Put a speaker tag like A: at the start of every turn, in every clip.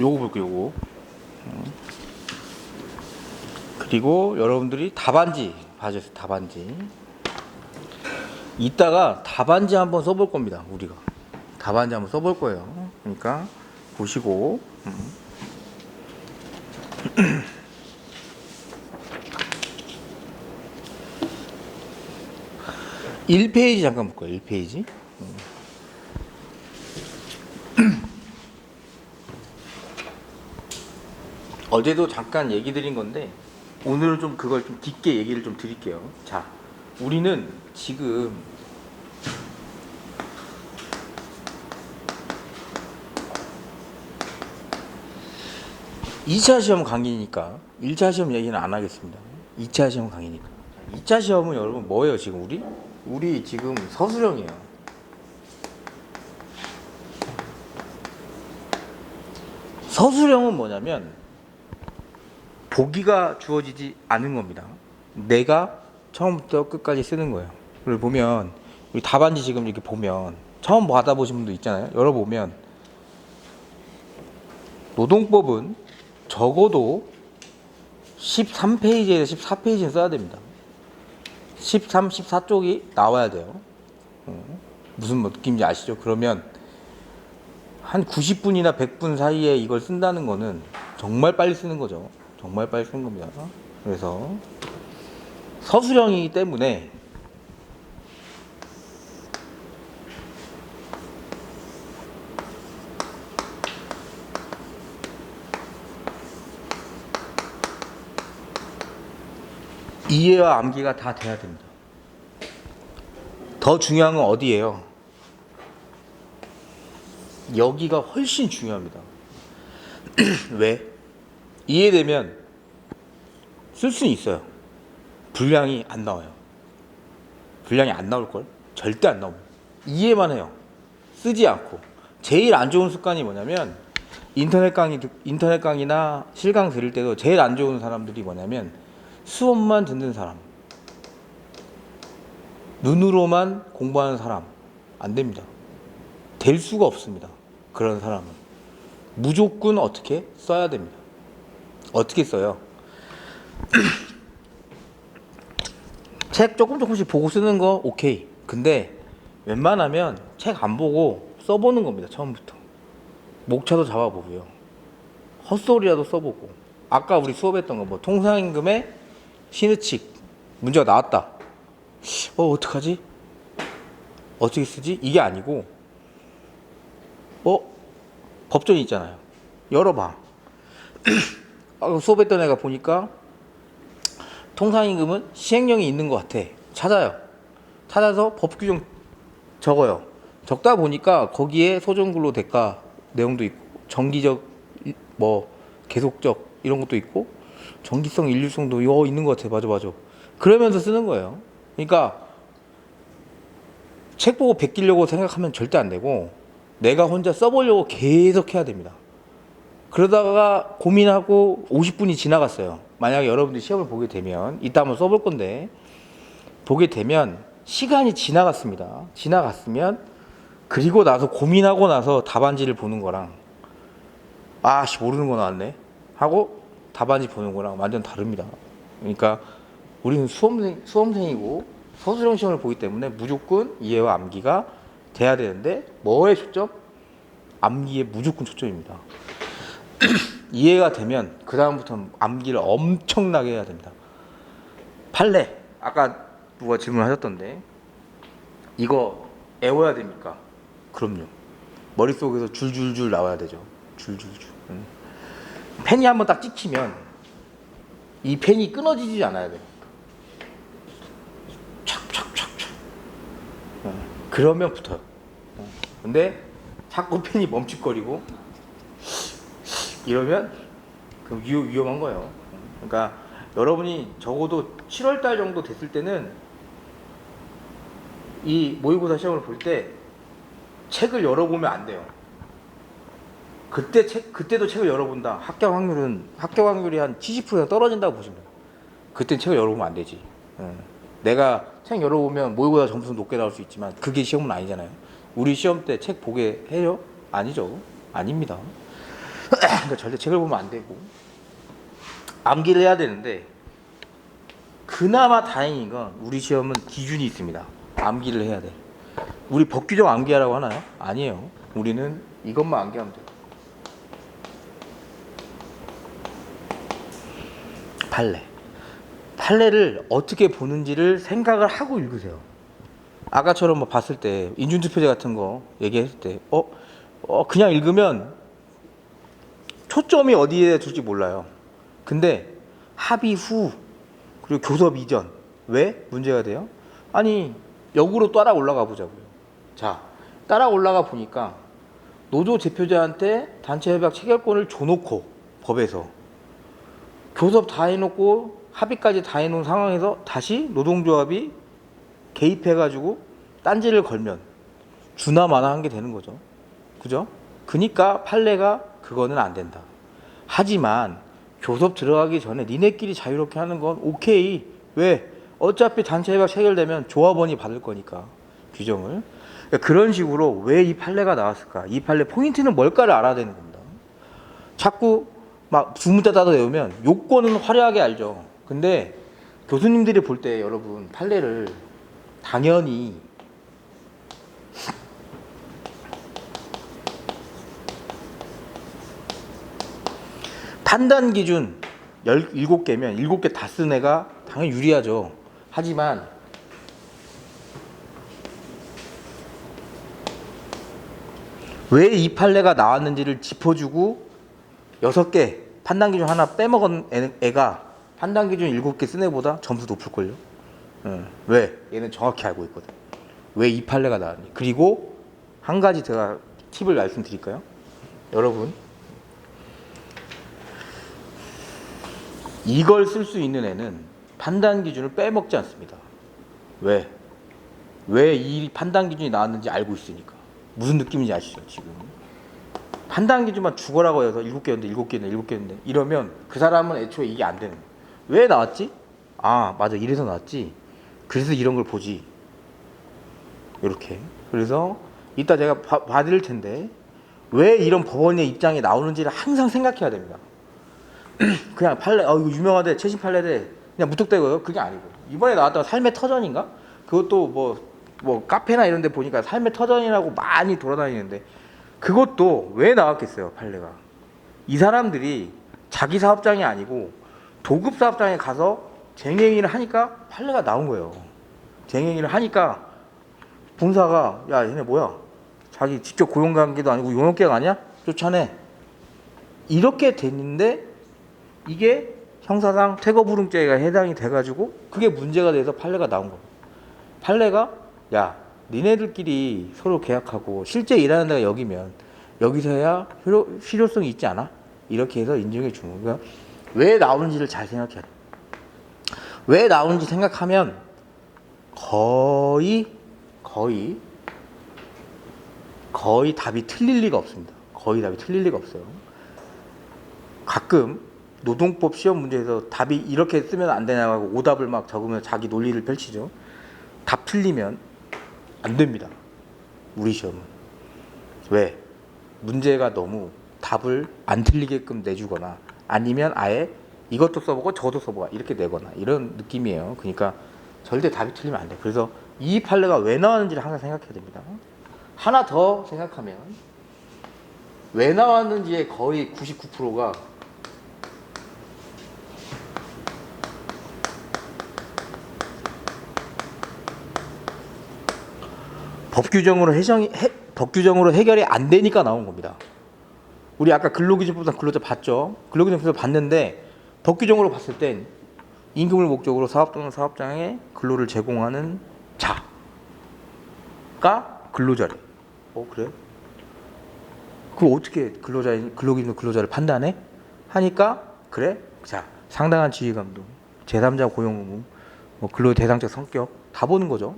A: 요거 볼게요, 요거. 그리고 여러분들이 답안지 봐주세요. 답안지. 이따가 답안지 한번 써볼 겁니다. 우리가 답안지 한번 써볼 거예요. 그러니까 보시고 1페이지 잠깐 볼까요? 1페이지. 어제도 잠깐 얘기 드린 건데 오늘은 좀 그걸 좀 깊게 얘기를 좀 드릴게요. 자, 우리는 지금 (2차) 시험 강의니까 1차 시험 얘기는 안 하겠습니다. 2차 시험 강의니까. 2차 시험은 여러분 뭐예요? 지금 우리 지금 서술형이에요. 서술형은 뭐냐면 보기가 주어지지 않은 겁니다. 내가 처음부터 끝까지 쓰는 거예요. 그걸 보면 우리 답안지 지금 이렇게 보면 처음 받아보신 분도 있잖아요. 열어보면 노동법은 적어도 13페이지에서 14페이지는 써야 됩니다. 13, 14쪽이 나와야 돼요. 무슨 느낌인지 아시죠? 그러면 한 90분이나 100분 사이에 이걸 쓴다는 거는 정말 빨리 쓰는 거죠. 정말 빨리 쓰는 겁니다. 그래서 서술형이기 때문에 이해와 암기가 다 돼야 됩니다. 더 중요한 건 어디예요? 여기가 훨씬 중요합니다. 왜? 이해되면 쓸 수는 있어요. 분량이 안 나와요. 분량이 안 나올걸? 절대 안 나옵니다. 이해만 해요. 쓰지 않고. 제일 안 좋은 습관이 뭐냐면 인터넷 강의나 실강 들을 때도 제일 안 좋은 사람들이 뭐냐면 수업만 듣는 사람, 눈으로만 공부하는 사람. 안 됩니다. 될 수가 없습니다. 그런 사람은 무조건 어떻게 써야 됩니다. 어떻게 써요? 책 조금씩 보고 쓰는 거 오케이. 근데 웬만하면 책 안 보고 써보는 겁니다. 처음부터 목차도 잡아보고요. 헛소리라도 써보고. 아까 우리 수업했던 거 뭐 통상임금의 신의칙 문제가 나왔다. 어떡하지? 어떻게 쓰지? 이게 아니고 법전이 있잖아요. 열어봐. 수업했던 애가 보니까 통상임금은 시행령이 있는 것 같아. 찾아요. 찾아서 법규정 적어요. 적다 보니까 거기에 소정근로 대가 내용도 있고 정기적 뭐 계속적 이런 것도 있고 정기성 일률성도 있는 것 같아. 맞아. 그러면서 쓰는 거예요. 그러니까 책 보고 베끼려고 생각하면 절대 안 되고 내가 혼자 써보려고 계속 해야 됩니다. 그러다가 고민하고 50분이 지나갔어요. 만약에 여러분들이 시험을 보게 되면 이따 한번 써볼 건데 보게 되면 시간이 지나갔습니다. 지나갔으면 그리고 나서 고민하고 나서 답안지를 보는 거랑 모르는 거 나왔네 하고 답안지 보는 거랑 완전 다릅니다. 그러니까 우리는 수험생이고 서술형 시험을 보기 때문에 무조건 이해와 암기가 돼야 되는데 뭐에 초점? 암기에 무조건 초점입니다. 이해가 되면 그 다음부터는 암기를 엄청나게 해야 됩니다. 판례 아까 누가 질문하셨던데 이거 외워야 됩니까? 그럼요. 머릿속에서 줄줄줄 나와야 되죠. 줄줄줄. 펜이 한번 딱 찍히면 이 펜이 끊어지지 않아야 돼요. 촥촥촥촥. 그러면 붙어요. 근데 자꾸 펜이 멈칫거리고 이러면 그 위험한 거예요. 그러니까 여러분이 적어도 7월달 정도 됐을 때는 이 모의고사 시험을 볼 때 책을 열어보면 안 돼요. 그때도 책을 열어본다. 합격 확률이 한 70% 떨어진다고 보시면 돼요. 그때 책을 열어보면 안 되지. 내가 책 열어보면 모의고사 점수 높게 나올 수 있지만 그게 시험은 아니잖아요. 우리 시험 때 책 보게 해요? 아니죠. 아닙니다. 그러니까 절대 책을 보면 안 되고 암기를 해야 되는데, 그나마 다행인 건 우리 시험은 기준이 있습니다. 암기를 해야 돼. 우리 법규정 암기하라고 하나요? 아니에요. 우리는 이것만 암기하면 돼요. 판례. 판례를 어떻게 보는지를 생각을 하고 읽으세요. 아까처럼 뭐 봤을 때 인준투표제 같은 거 얘기했을 때 그냥 읽으면 초점이 어디에 둘지 몰라요. 근데 합의 후 그리고 교섭 이전 왜 문제가 돼요? 아니 역으로 따라 올라가 보자고요. 자, 따라 올라가 보니까 노조 대표자한테 단체 협약 체결권을 줘놓고 법에서 교섭 다 해놓고 합의까지 다 해놓은 상황에서 다시 노동조합이 개입해가지고 딴지를 걸면 주나 마나 한 게 되는 거죠. 그죠? 그니까 판례가 그거는 안 된다. 하지만 교섭 들어가기 전에 니네끼리 자유롭게 하는 건 오케이. 왜? 어차피 단체 협약 체결되면 조합원이 받을 거니까 규정을. 그러니까 그런 식으로 왜 이 판례가 나왔을까? 이 판례 포인트는 뭘까를 알아야 되는 겁니다. 자꾸 막 주문자 따다 외우면 요건은 화려하게 알죠. 근데 교수님들이 볼 때 여러분 판례를 당연히 판단 기준 17개면 7개 다 쓴 애가 당연히 유리하죠. 하지만 왜 이 판례가 나왔는지를 짚어주고 6개 판단 기준 하나 빼먹은 애가 판단 기준 7개 쓴 애보다 점수 높을걸요. 왜? 얘는 정확히 알고 있거든. 왜 이 판례가 나왔니? 그리고 한 가지 제가 팁을 말씀드릴까요? 여러분, 이걸 쓸 수 있는 애는 판단 기준을 빼먹지 않습니다. 왜? 왜 이 판단 기준이 나왔는지 알고 있으니까. 무슨 느낌인지 아시죠? 지금 판단 기준만 죽어라고 해서 7개였는데 7개였는데 7개였는데 이러면 그 사람은 애초에 이게 안 되는 거예요. 왜 나왔지? 아 맞아, 이래서 나왔지. 그래서 이런 걸 보지. 이렇게. 그래서 이따 제가 봐드릴 텐데 왜 이런 법원의 입장이 나오는지를 항상 생각해야 됩니다. 그냥 판례 이거 유명하대, 최신 판례대 그냥 무턱대고요. 그게 아니고 이번에 나왔던 삶의 터전인가? 그것도 뭐 카페나 이런 데 보니까 삶의 터전이라고 많이 돌아다니는데 그것도 왜 나왔겠어요? 판례가. 이 사람들이 자기 사업장이 아니고 도급 사업장에 가서 쟁행위를 하니까 판례가 나온 거예요. 쟁행위를 하니까 본사가 야 얘네 뭐야, 자기 직접 고용관계도 아니고 용역계약 아니야? 쫓아내. 이렇게 됐는데 이게 형사상 퇴거불응죄가 해당이 돼가지고 그게 문제가 돼서 판례가 나온 거예요. 판례가 야 니네들끼리 서로 계약하고 실제 일하는 데가 여기면 여기서야 실효성이 있지 않아? 이렇게 해서 인정해 주는 거야. 왜 나오는지를 잘 생각해야 돼. 왜 나오는지 생각하면 거의 답이 틀릴 리가 없습니다. 거의 답이 틀릴 리가 없어요. 가끔 노동법 시험 문제에서 답이 이렇게 쓰면 안 되냐고 오답을 막 적으면 자기 논리를 펼치죠. 답 틀리면 안 됩니다. 우리 시험은. 왜? 문제가 너무 답을 안 틀리게끔 내주거나 아니면 아예 이것도 써보고 저것도 써보고 이렇게 내거나 이런 느낌이에요. 그러니까 절대 답이 틀리면 안 돼. 그래서 이 판례가 왜 나왔는지를 항상 생각해야 됩니다. 하나 더 생각하면 왜 나왔는지의 거의 99%가 법규정으로 해결이 안 되니까 나온 겁니다. 우리 아까 근로기준법상 근로자 봤죠? 근로기준법상 봤는데 법규정으로 봤을 땐 임금을 목적으로 사업 또는 사업장에 근로를 제공하는 자가 근로자래. 그래? 그럼 어떻게 근로기준 근로자를 판단해? 하니까 그래? 자, 상당한 지휘감도, 제3자 고용 의무, 근로 대상적 성격 다 보는 거죠.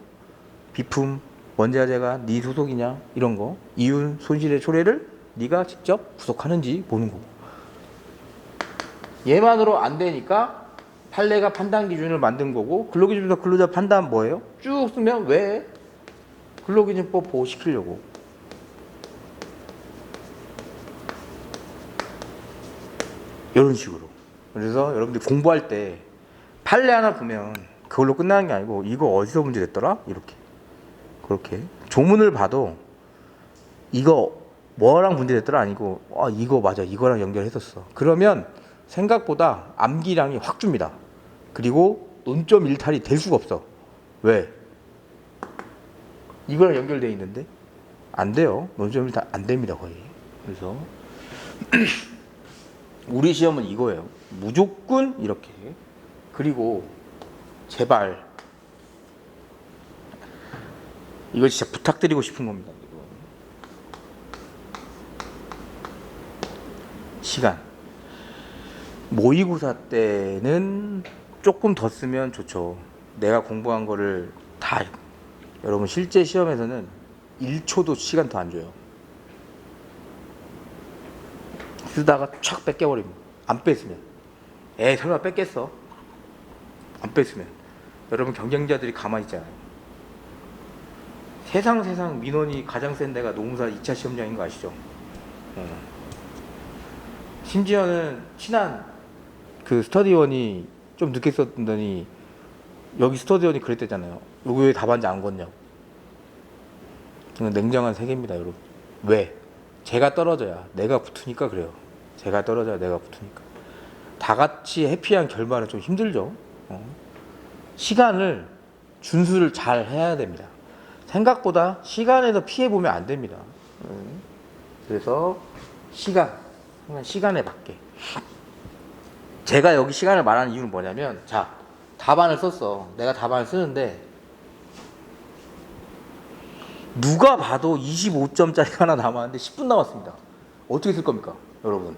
A: 비품, 원자재가 네 소속이냐 이런 거, 이윤, 손실의 초래를 네가 직접 구속하는지 보는 거고. 얘만으로 안 되니까 판례가 판단 기준을 만든 거고, 근로기준법 근로자 판단 뭐예요? 쭉 쓰면 왜? 근로기준법 보호시키려고. 이런 식으로. 그래서 여러분들이 공부할 때 판례 하나 보면 그걸로 끝나는 게 아니고 이거 어디서 문제 냈더라? 이렇게. 그렇게. 조문을 봐도 이거 뭐랑 문제 냈더라? 아니고 이거 맞아. 이거랑 연결했었어. 그러면 생각보다 암기량이 확 줍니다. 그리고 논점 일탈이 될 수가 없어. 왜? 이거랑 연결돼 있는데 안 돼요. 논점 일탈 안 됩니다 거의. 그래서 우리 시험은 이거예요. 무조건 이렇게. 그리고 제발 이거 진짜 부탁드리고 싶은 겁니다. 시간. 모의고사 때는 조금 더 쓰면 좋죠. 내가 공부한 거를 다. 여러분 실제 시험에서는 1초도 시간 더 안 줘요. 쓰다가 촥 뺏겨버립니다. 안 뺐으면. 설마 뺐겠어? 안 뺐으면. 여러분 경쟁자들이 가만히 있잖아요. 세상 민원이 가장 센 데가 노무사 2차 시험장인 거 아시죠? 심지어는 친한 그 스터디원이 좀 늦게 썼더니 여기 스터디원이 그랬대잖아요. 여기 왜 답안지 안 걷냐고. 냉정한 세계입니다 여러분. 왜? 제가 떨어져야 내가 붙으니까 그래요. 제가 떨어져야 내가 붙으니까. 다 같이 해피한 결말은 좀 힘들죠. 시간을 준수를 잘 해야 됩니다. 생각보다 시간에서 피해 보면 안 됩니다. 그래서 시간에 맞게. 제가 여기 시간을 말하는 이유는 뭐냐면, 자, 답안을 썼어. 내가 답안을 쓰는데 누가 봐도 25점짜리 하나 남았는데 10분 남았습니다. 어떻게 쓸 겁니까 여러분?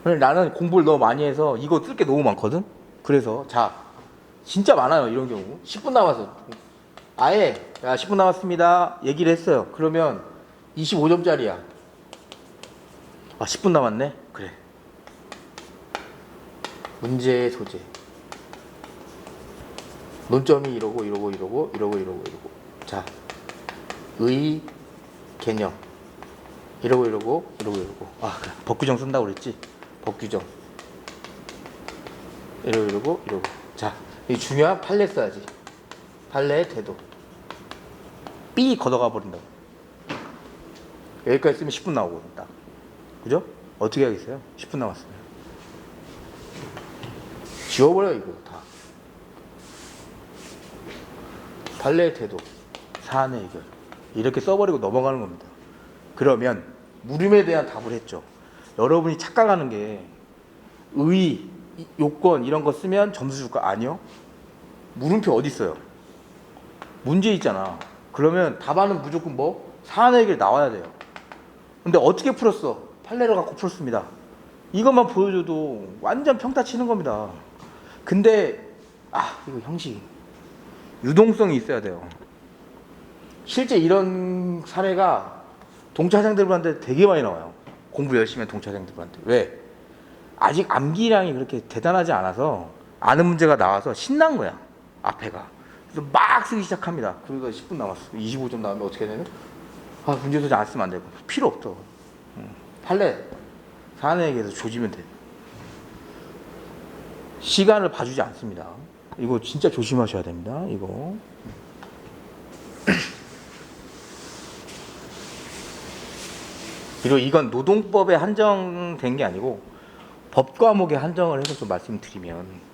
A: 나는 공부를 너무 많이 해서 이거 쓸 게 너무 많거든. 그래서 자, 진짜 많아요 이런 경우. 10분 남아서 아예 10분 남았습니다 얘기를 했어요. 그러면 25점짜리야. 10분 남았네. 그래. 문제의 소재. 논점이 이러고. 자, 의, 개념. 이러고. 그래. 법규정 쓴다고 그랬지? 법규정. 이러고. 자, 이 중요한 판례 써야지. 판례의 태도. 삐 걷어가 버린다고. 여기까지 쓰면 10분 나오거든, 딱. 그죠? 어떻게 하겠어요? 10분 남았으면. 지워버려, 이거 다. 판례의 태도. 사안의 해결. 이렇게 써버리고 넘어가는 겁니다. 그러면 물음에 대한 답을 했죠. 여러분이 착각하는 게 의, 요건 이런 거 쓰면 점수 줄까? 아니요. 물음표 어디 있어요? 문제 있잖아. 그러면 답안은 무조건 뭐? 사안의 해결 나와야 돼요. 근데 어떻게 풀었어? 판례를 갖고 풀었습니다. 이것만 보여줘도 완전 평타 치는 겁니다. 근데 이거 형식 유동성이 있어야 돼요. 실제 이런 사례가 동차생들한테 되게 많이 나와요. 공부 열심히 한 동차생들한테. 왜? 아직 암기량이 그렇게 대단하지 않아서 아는 문제가 나와서 신난 거야. 앞에가. 그래서 막 쓰기 시작합니다. 그러다 10분 남았어. 25점 나오면 어떻게 되냐? 문제 소지 안 쓰면 안 되고. 필요 없어. 판례 사안에게서 조지면 돼. 시간을 봐주지 않습니다. 이거 진짜 조심하셔야 됩니다. 이거. 그리고 이건 노동법에 한정된 게 아니고 법 과목에 한정을 해서 좀 말씀드리면,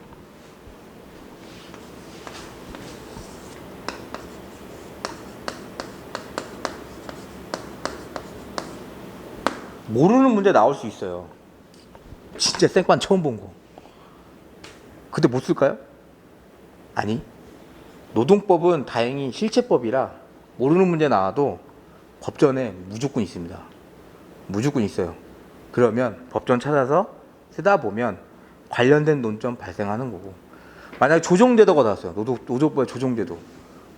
A: 모르는 문제 나올 수 있어요. 진짜 생판 처음 본 거. 그때 못 쓸까요? 아니. 노동법은 다행히 실체법이라 모르는 문제 나와도 법전에 무조건 있습니다. 무조건 있어요. 그러면 법전 찾아서 쓰다 보면 관련된 논점 발생하는 거고. 만약에 조정제도가 나왔어요. 노조법에 조정제도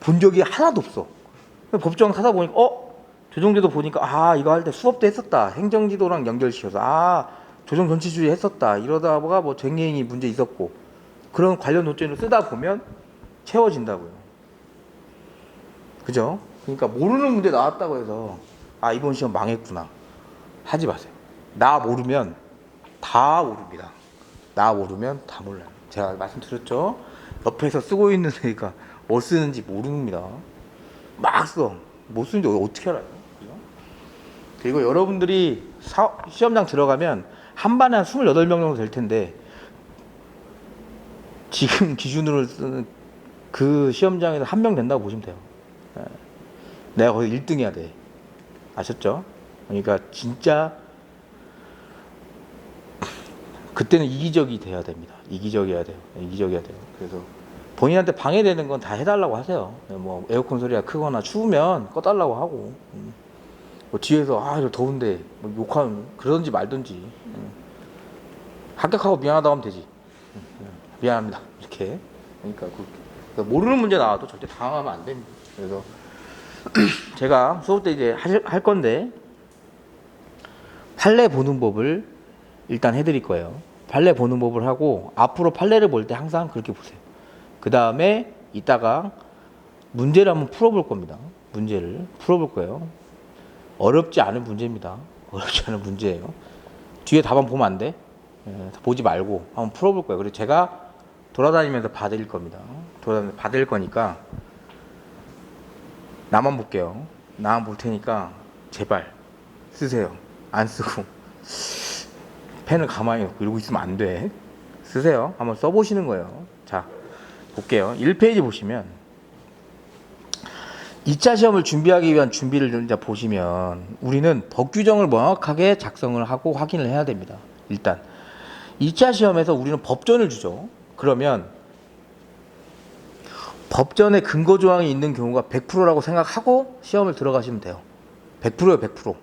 A: 본 적이 하나도 없어. 법정 사다 보니까 조정제도 보니까 이거 할 때 수업 때 했었다. 행정지도랑 연결시켜서 조정정치주의 했었다. 이러다가 뭐 쟁행이 문제 있었고, 그런 관련 논점을 쓰다 보면 채워진다고요. 그죠? 그러니까 모르는 문제 나왔다고 해서 이번 시험 망했구나 하지 마세요. 나 모르면 다 모릅니다. 나 모르면 다 몰라요. 제가 말씀드렸죠. 옆에서 쓰고 있는 애가 뭐 쓰는지 모릅니다. 막 써. 뭐 쓰는지 어떻게 알아요? 그리고 여러분들이 시험장 들어가면 한 반에 한 28명 정도 될 텐데 지금 기준으로 쓰는 그 시험장에서 한 명 된다고 보시면 돼요. 내가 거기 1등 해야 돼. 아셨죠? 그러니까 진짜 그때는 이기적이 돼야 됩니다. 이기적이어야 돼요. 이기적이어야 돼요. 그래서 본인한테 방해되는 건 다 해달라고 하세요. 뭐 에어컨 소리가 크거나 추우면 꺼달라고 하고, 뭐 뒤에서 이거 더운데 뭐 욕하면 그러든지 말든지, 합격하고 미안하다고 하면 되지. 미안합니다. 이렇게. 그러니까 모르는 문제 나와도 절대 당황하면 안 됩니다. 그래서 제가 수업 때 이제 할 건데 판례 보는 법을 일단 해드릴 거예요. 판례 보는 법을 하고 앞으로 판례를 볼 때 항상 그렇게 보세요. 그 다음에 이따가 문제를 한번 풀어볼 겁니다. 문제를 풀어볼 거예요. 어렵지 않은 문제입니다. 어렵지 않은 문제예요. 뒤에 답안 보면 안 돼. 보지 말고 한번 풀어볼 거예요. 그리고 제가 돌아다니면서 봐드릴 겁니다. 돌아다니면서 봐드릴 거니까 나만 볼게요. 나만 볼 테니까 제발 쓰세요. 안 쓰고 펜을 가만히 놓고 이러고 있으면 안 돼. 쓰세요. 한번 써보시는 거예요. 자, 볼게요. 1페이지 보시면 2차 시험을 준비하기 위한 준비를 이제 보시면 우리는 법 규정을 명확하게 작성을 하고 확인을 해야 됩니다. 일단 2차 시험에서 우리는 법전을 주죠. 그러면 법전에 근거 조항이 있는 경우가 100%라고 생각하고 시험을 들어가시면 돼요. 100%예요, 100%.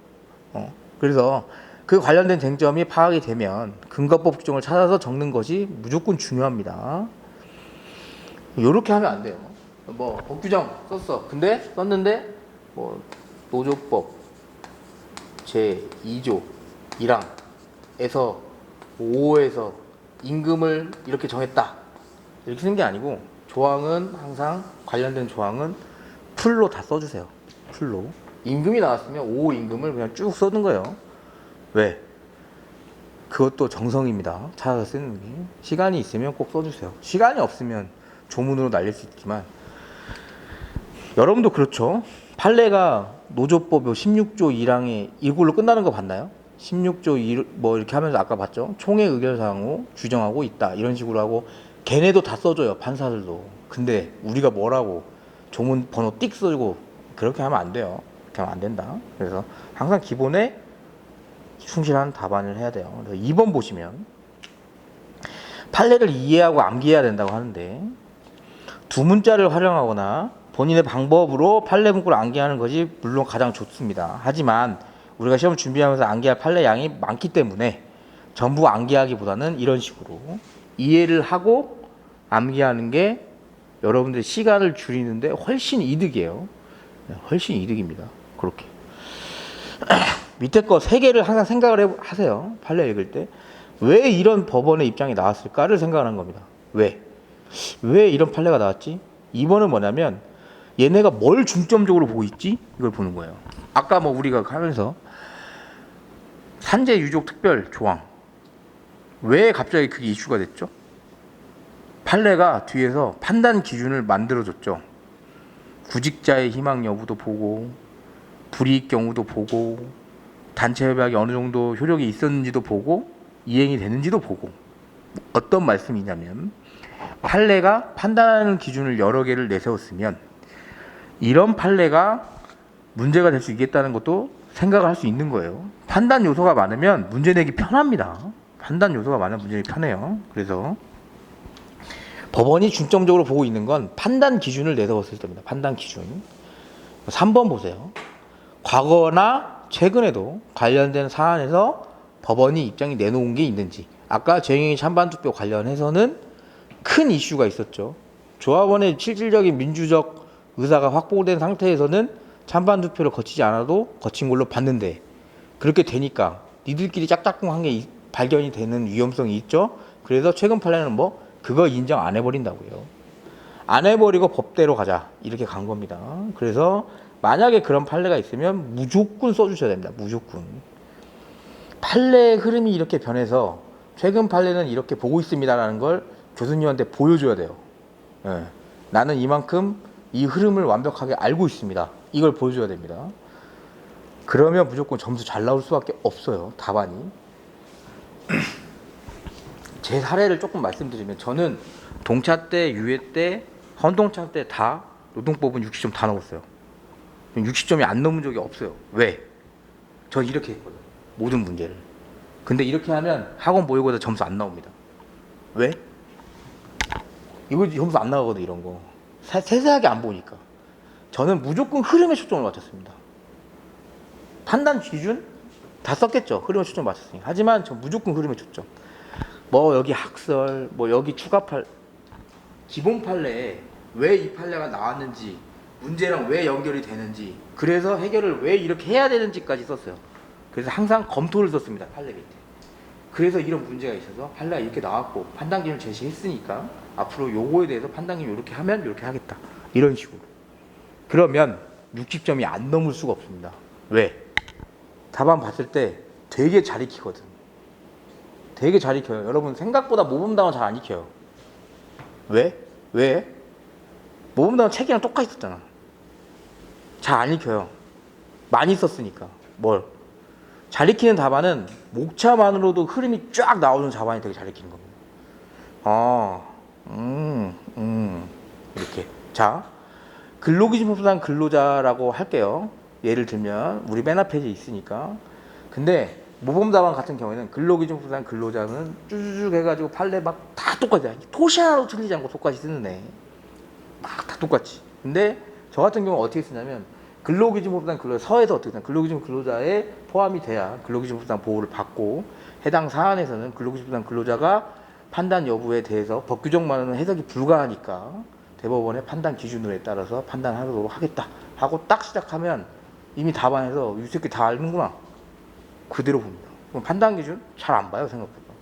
A: 그래서 그 관련된 쟁점이 파악이 되면 근거법 규정을 찾아서 적는 것이 무조건 중요합니다. 이렇게 하면 안 돼요. 뭐 법규정 썼는데 뭐 노조법 제 2조 1항에서 5호에서 임금을 이렇게 정했다 이렇게 쓰는 게 아니고 조항은 항상 관련된 조항은 풀로 다 써주세요. 풀로 임금이 나왔으면 5호 임금을 그냥 쭉 써는 거예요. 왜? 그것도 정성입니다. 찾아서 쓰는 게. 시간이 있으면 꼭 써주세요. 시간이 없으면 조문으로 날릴 수 있지만 여러분도 그렇죠. 판례가 노조법 16조 1항에 이걸로 끝나는 거 봤나요? 16조 1, 뭐 이렇게 하면서 아까 봤죠. 총회 의결사항으로 규정하고 있다 이런 식으로 하고 걔네도 다 써줘요. 판사들도. 근데 우리가 뭐라고 조문 번호 띡 써주고 그렇게 하면 안 돼요. 그렇게 하면 안 된다. 그래서 항상 기본에 충실한 답안을 해야 돼요. 그래서 2번 보시면 판례를 이해하고 암기해야 된다고 하는데 두 문자를 활용하거나 본인의 방법으로 판례 문구를 암기하는 것이 물론 가장 좋습니다. 하지만 우리가 시험 준비하면서 암기할 판례 양이 많기 때문에 전부 암기하기보다는 이런 식으로 이해를 하고 암기하는 게 여러분들의 시간을 줄이는데 훨씬 이득이에요. 훨씬 이득입니다. 그렇게 밑에 거 3개를 항상 생각을 하세요. 판례 읽을 때 왜 이런 법원의 입장이 나왔을까를 생각하는 겁니다. 왜 이런 판례가 나왔지? 2번은 뭐냐면 얘네가 뭘 중점적으로 보고 있지? 이걸 보는 거예요. 아까 뭐 우리가 하면서 산재 유족 특별 조항 왜 갑자기 그게 이슈가 됐죠? 판례가 뒤에서 판단 기준을 만들어줬죠. 구직자의 희망 여부도 보고 불이익 경우도 보고 단체 협약이 어느 정도 효력이 있었는지도 보고 이행이 되는지도 보고 어떤 말씀이냐면 판례가 판단하는 기준을 여러 개를 내세웠으면 이런 판례가 문제가 될 수 있겠다는 것도 생각을 할 수 있는 거예요. 판단 요소가 많으면 문제 내기 편합니다. 판단 요소가 많으면 문제 내기 편해요. 그래서 법원이 중점적으로 보고 있는 건 판단 기준을 내세웠을 때입니다. 판단 기준. 3번 보세요. 과거나 최근에도 관련된 사안에서 법원이 입장이 내놓은 게 있는지. 아까 재행위 찬반투표 관련해서는 큰 이슈가 있었죠. 조합원의 실질적인 민주적 의사가 확보된 상태에서는 찬반투표를 거치지 않아도 거친 걸로 봤는데 그렇게 되니까 니들끼리 짝짝꿍한 게 발견이 되는 위험성이 있죠. 그래서 최근 판례는 뭐 그거 인정 안 해버린다고요. 안 해버리고 법대로 가자 이렇게 간 겁니다. 그래서 만약에 그런 판례가 있으면 무조건 써주셔야 됩니다. 무조건. 판례의 흐름이 이렇게 변해서 최근 판례는 이렇게 보고 있습니다라는 걸 교수님한테 보여줘야 돼요. 예. 나는 이만큼 이 흐름을 완벽하게 알고 있습니다. 이걸 보여줘야 됩니다. 그러면 무조건 점수 잘 나올 수밖에 없어요. 답안이. 제 사례를 조금 말씀드리면 저는 동차 때, 유예 때, 헌동차 때 다 노동법은 60점 다 넘었어요. 60점이 안 넘은 적이 없어요. 왜? 전 이렇게 했거든요. 모든 문제를. 근데 이렇게 하면 학원 모의고사 점수 안 나옵니다. 왜? 이거 점수 안 나오거든 이런 거. 세세하게 안 보니까. 저는 무조건 흐름에 초점을 맞췄습니다. 판단 기준 다 썼겠죠. 흐름에 초점 맞췄으니까. 하지만 저 무조건 흐름에 초점. 뭐 여기 학설, 뭐 여기 추가 기본 판례에 왜 이 판례가 나왔는지, 문제랑 왜 연결이 되는지, 그래서 해결을 왜 이렇게 해야 되는지까지 썼어요. 그래서 항상 검토를 썼습니다. 판례 밑에. 그래서 이런 문제가 있어서 판례가 이렇게 나왔고 판단 기준을 제시했으니까 앞으로 요거에 대해서 판단 기준 이렇게 하면 이렇게 하겠다. 이런 식으로. 그러면 60점이 안 넘을 수가 없습니다. 왜? 답안 봤을 때 되게 잘 익히거든. 되게 잘 익혀요. 여러분 생각보다 모범답은 잘 안 익혀요. 왜? 왜? 모범답은 책이랑 똑같이 썼잖아. 잘 안 익혀요. 많이 썼으니까. 뭘? 잘 익히는 답안은 목차만으로도 흐름이 쫙 나오는 답안이 되게 잘 익히는 겁니다. 이렇게. 자, 근로기준법상 근로자라고 할게요. 예를 들면 우리 맨 앞에 있으니까. 근데 모범답안 같은 경우에는 근로기준법상 근로자는 쭈쭈쭈 해가지고 판례 막 다 똑같아요. 토시 하나도 틀리지 않고 똑같이 쓰는 애. 막 다 똑같이. 근데 저 같은 경우는 어떻게 쓰냐면 근로기준법상 근로자 서에서 어떻게 쓰냐 근로기준 근로자에 포함이 돼야 근로기준법상 보호를 받고 해당 사안에서는 근로기준법상 근로자가 판단 여부에 대해서 법 규정만으로는 해석이 불가하니까 대법원의 판단 기준에 따라서 판단하도록 하겠다 하고 딱 시작하면 이미 답안에서 이 새끼 다 알는구나 그대로 봅니다. 그럼 판단 기준 잘 안 봐요 생각보다.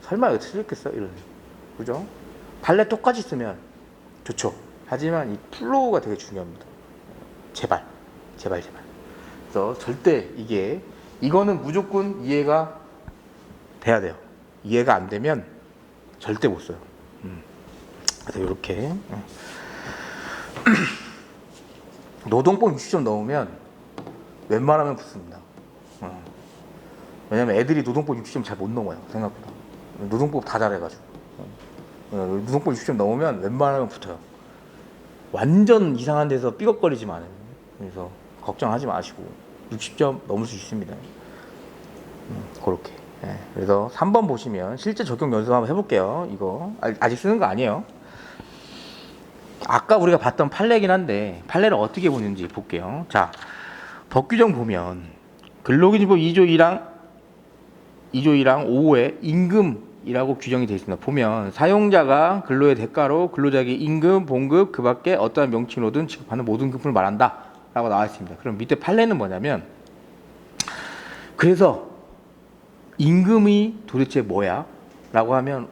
A: 설마 이거 틀렸겠어 이러네. 그죠? 판례 똑같이 쓰면 좋죠. 하지만 이 플로우가 되게 중요합니다. 제발. 그래서 절대 이거는 무조건 이해가 돼야 돼요. 이해가 안 되면 절대 못 써요. 그래서 이렇게 노동법 60점 넘으면 웬만하면 붙습니다. 왜냐면 애들이 노동법 60점 잘 못 넘어요. 생각보다. 노동법 다 잘해가지고. 노동법 60점 넘으면 웬만하면 붙어요. 완전 이상한 데서 삐걱거리지 마요. 그래서 걱정하지 마시고 60점 넘을 수 있습니다. 그렇게. 네. 그래서 3번 보시면 실제 적용 연습 한번 해볼게요. 이거 아직 쓰는 거 아니에요. 아까 우리가 봤던 판례긴 한데 판례를 어떻게 보는지 볼게요. 자, 법규정 보면 근로기준법 2조 2랑 5호에 임금이라고 규정이 되어 있습니다. 보면 사용자가 근로의 대가로 근로자에게 임금, 봉급, 그 밖에 어떠한 명칭으로든 지급하는 모든 금품을 말한다 라고 나와 있습니다. 그럼 밑에 판례는 뭐냐면 그래서 임금이 도대체 뭐야? 라고 하면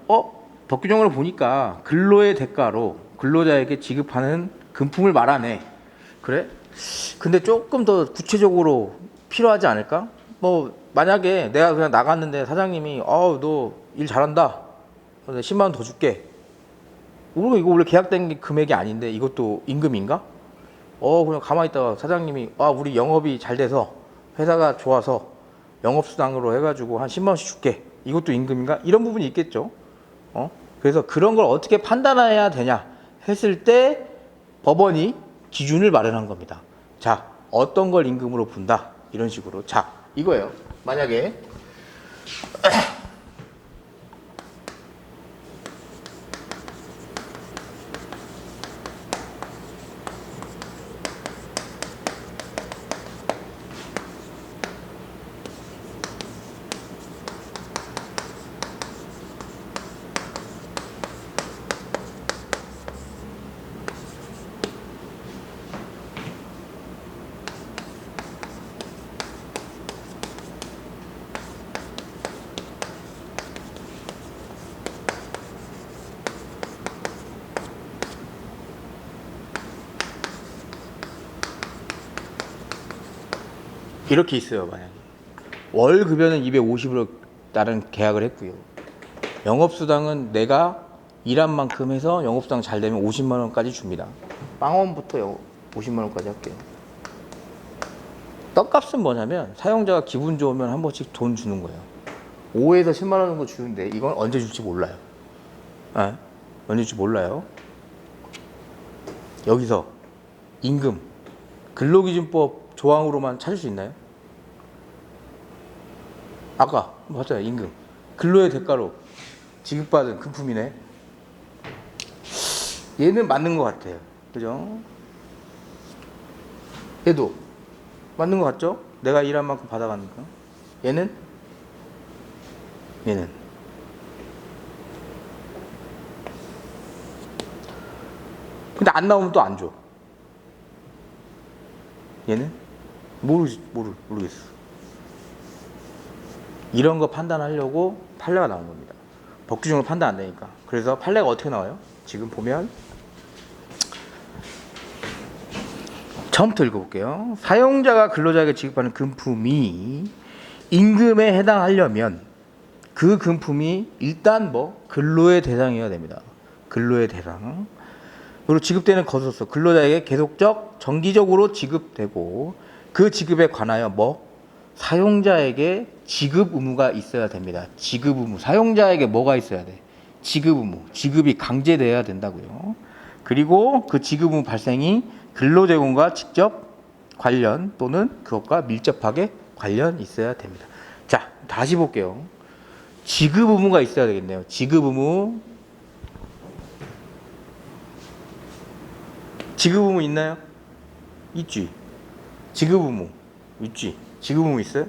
A: 법규정으로 보니까 근로의 대가로 근로자에게 지급하는 금품을 말하네. 그래? 근데 조금 더 구체적으로 필요하지 않을까? 뭐 만약에 내가 그냥 나갔는데 사장님이 너 일 잘한다 10만 원 더 줄게. 이거 원래 계약된 금액이 아닌데 이것도 임금인가? 그냥 가만히 있다가 사장님이 우리 영업이 잘 돼서 회사가 좋아서 영업수당으로 해가지고 한 10만 원씩 줄게. 이것도 임금인가? 이런 부분이 있겠죠. 그래서 그런 걸 어떻게 판단해야 되냐 했을 때 법원이 기준을 마련한 겁니다. 자, 어떤 걸 임금으로 본다 이런 식으로. 자, 이거예요. 만약에 이렇게 있어요. 만약에 월 급여는 250으로 나름 계약을 했고요. 영업수당은 내가 일한 만큼 해서 영업수당 잘 되면 50만 원까지 줍니다. 빵원부터 50만 원까지 할게요. 떡값은 뭐냐면 사용자가 기분 좋으면 한 번씩 돈 주는 거예요. 5에서 10만 원 정도 주는데 이건 언제 줄지 몰라요. 언제 줄지 몰라요. 여기서 임금, 근로기준법 조항으로만 찾을 수 있나요? 아까 봤잖아요. 임금, 근로의 대가로 지급받은 금품이네. 얘는 맞는 것 같아요. 그죠? 얘도 맞는 것 같죠? 내가 일한 만큼 받아가니까. 얘는 근데 안 나오면 또 안 줘. 얘는 모르겠어. 이런 거 판단하려고 판례가 나온 겁니다. 법규정으로 판단 안 되니까. 그래서 판례가 어떻게 나와요? 지금 보면 처음부터 읽어볼게요. 사용자가 근로자에게 지급하는 금품이 임금에 해당하려면 그 금품이 일단 근로의 대상이어야 됩니다. 근로의 대상. 그리고 지급되는 것으로서 근로자에게 계속적 정기적으로 지급되고 그 지급에 관하여 사용자에게 지급 의무가 있어야 됩니다. 지급 의무. 사용자에게 뭐가 있어야 돼? 지급 의무. 지급이 강제돼야 된다고요. 그리고 그 지급 의무 발생이 근로제공과 직접 관련 또는 그것과 밀접하게 관련 있어야 됩니다. 자, 다시 볼게요. 지급 의무가 있어야 되겠네요. 지급 의무. 지급 의무 있나요? 있지. 지급 의무 있지. 지급 의무 있어요?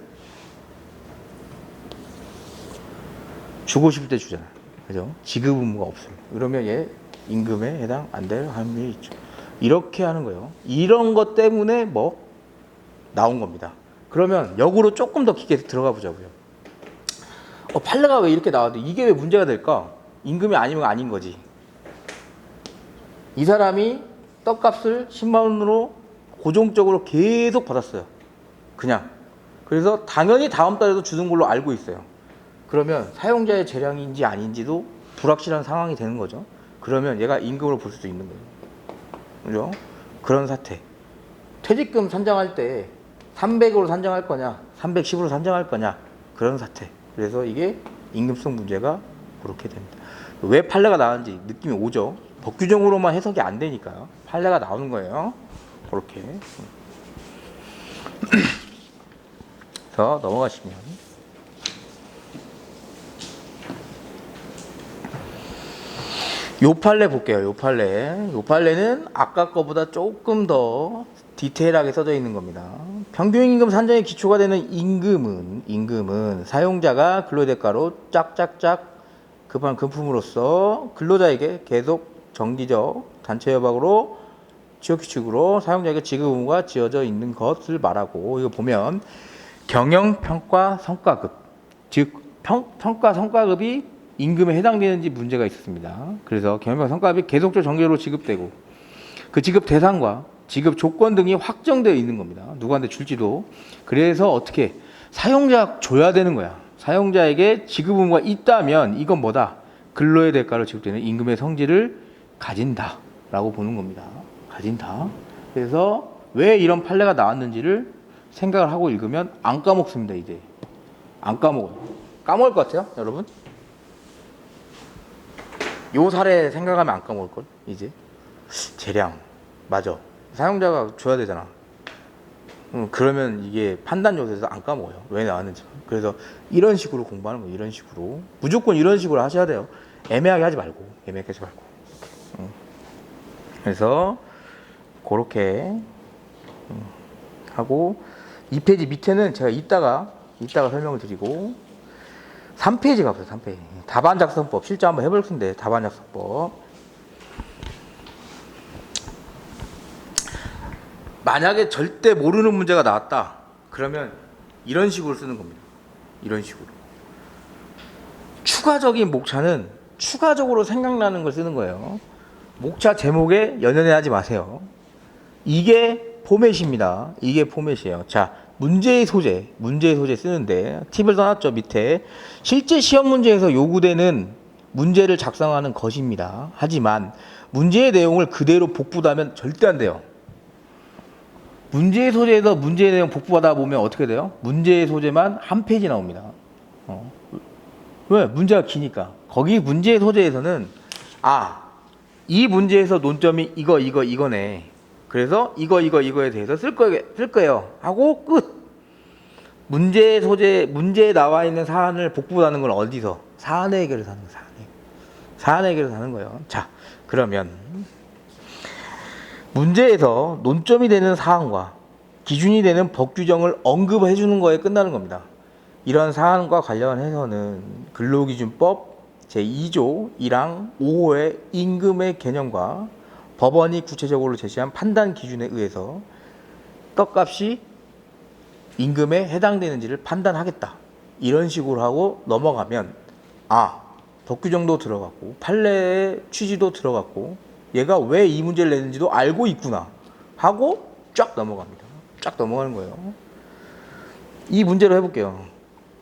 A: 주고 싶을 때 주잖아. 그죠? 지급 의무가 없어요. 그러면 얘 임금에 해당 안 될 확률이 있죠. 이렇게 하는 거예요. 이런 것 때문에 나온 겁니다. 그러면 역으로 조금 더 깊게 들어가 보자고요. 판례가 왜 이렇게 나와도 이게 왜 문제가 될까? 임금이 아니면 아닌 거지. 이 사람이 떡값을 10만 원으로 고정적으로 계속 받았어요. 그냥. 그래서 당연히 다음 달에도 주는 걸로 알고 있어요. 그러면 사용자의 재량인지 아닌지도 불확실한 상황이 되는 거죠. 그러면 얘가 임금으로 볼 수도 있는 거예요. 그죠? 그런 사태. 퇴직금 산정할 때 300으로 산정할 거냐, 310으로 산정할 거냐, 그런 사태. 그래서 이게 임금성 문제가 그렇게 됩니다. 왜 판례가 나왔는지 느낌이 오죠? 법규정으로만 해석이 안 되니까요. 판례가 나오는 거예요. 그렇게. 그래서 넘어가시면 요 판례 볼게요. 요 판례는 아까 거보다 조금 더 디테일하게 써져 있는 겁니다. 평균임금 산정의 기초가 되는 임금은 사용자가 근로의 대가로 짝짝짝 급한 금품으로서 근로자에게 계속 정기적 단체 협약으로 취업규칙으로 사용자에게 지급 의무가 지어져 있는 것을 말하고, 이거 보면 경영평가 성과급, 즉 평가 성과급이 임금에 해당되는지 문제가 있었습니다. 그래서 경영평가 성과급이 계속적 정기적으로 지급되고 그 지급 대상과 지급 조건 등이 확정되어 있는 겁니다. 누구한테 줄지도. 그래서 어떻게 사용자 줘야 되는 거야. 사용자에게 지급 의무가 있다면 이건 뭐다? 근로의 대가로 지급되는 임금의 성질을 가진다 라고 보는 겁니다. 가진다. 그래서 왜 이런 판례가 나왔는지를 생각을 하고 읽으면 안 까먹습니다. 이제 안 까먹어요. 까먹을 것 같아요, 여러분? 요 사례 생각하면 안 까먹을걸? 이제 재량 맞아. 사용자가 줘야 되잖아. 그러면 이게 판단 요소에서 안 까먹어요. 왜 나왔는지. 그래서 이런 식으로 공부하는 거예요. 이런 식으로. 무조건 이런 식으로 하셔야 돼요. 애매하게 하지 말고. 그래서 그렇게 하고 2페이지 밑에는 제가 이따가 설명을 드리고 3페이지 가보세요. 3페이지. 답안작성법. 실제 한번 해볼 텐데 답안작성법. 만약에 절대 모르는 문제가 나왔다. 그러면 이런 식으로 쓰는 겁니다. 이런 식으로. 추가적인 목차는 추가적으로 생각나는 걸 쓰는 거예요. 목차 제목에 연연해 하지 마세요. 이게 포맷입니다. 이게 포맷이에요. 자, 문제의 소재 쓰는데 팁을 써놨죠. 밑에 실제 시험 문제에서 요구되는 문제를 작성하는 것입니다. 하지만 문제의 내용을 그대로 복붙하면 절대 안 돼요. 문제의 소재에서 문제의 내용 복붙하다 보면 어떻게 돼요? 문제의 소재만 한 페이지 나옵니다. 왜? 문제가 기니까. 거기 문제의 소재에서는 이 문제에서 논점이 이거네. 그래서 이거에 대해서 쓸 거예요. 하고 끝. 문제의 소재, 문제에 나와 있는 사안을 복붙하는 건 어디서? 사안의 해결에서 하는 거예요. 사안의 해결에서 하는 거예요. 자, 그러면 문제에서 논점이 되는 사안과 기준이 되는 법 규정을 언급해 주는 거에 끝나는 겁니다. 이런 사안과 관련해서는 근로기준법 제2조 1항 5호의 임금의 개념과 법원이 구체적으로 제시한 판단 기준에 의해서 떡값이 임금에 해당되는지를 판단하겠다. 이런 식으로 하고 넘어가면 법 규정도 들어갔고 판례의 취지도 들어갔고 얘가 왜 이 문제를 냈는지도 알고 있구나 하고 쫙 넘어갑니다. 쫙 넘어가는 거예요. 이 문제로 해볼게요.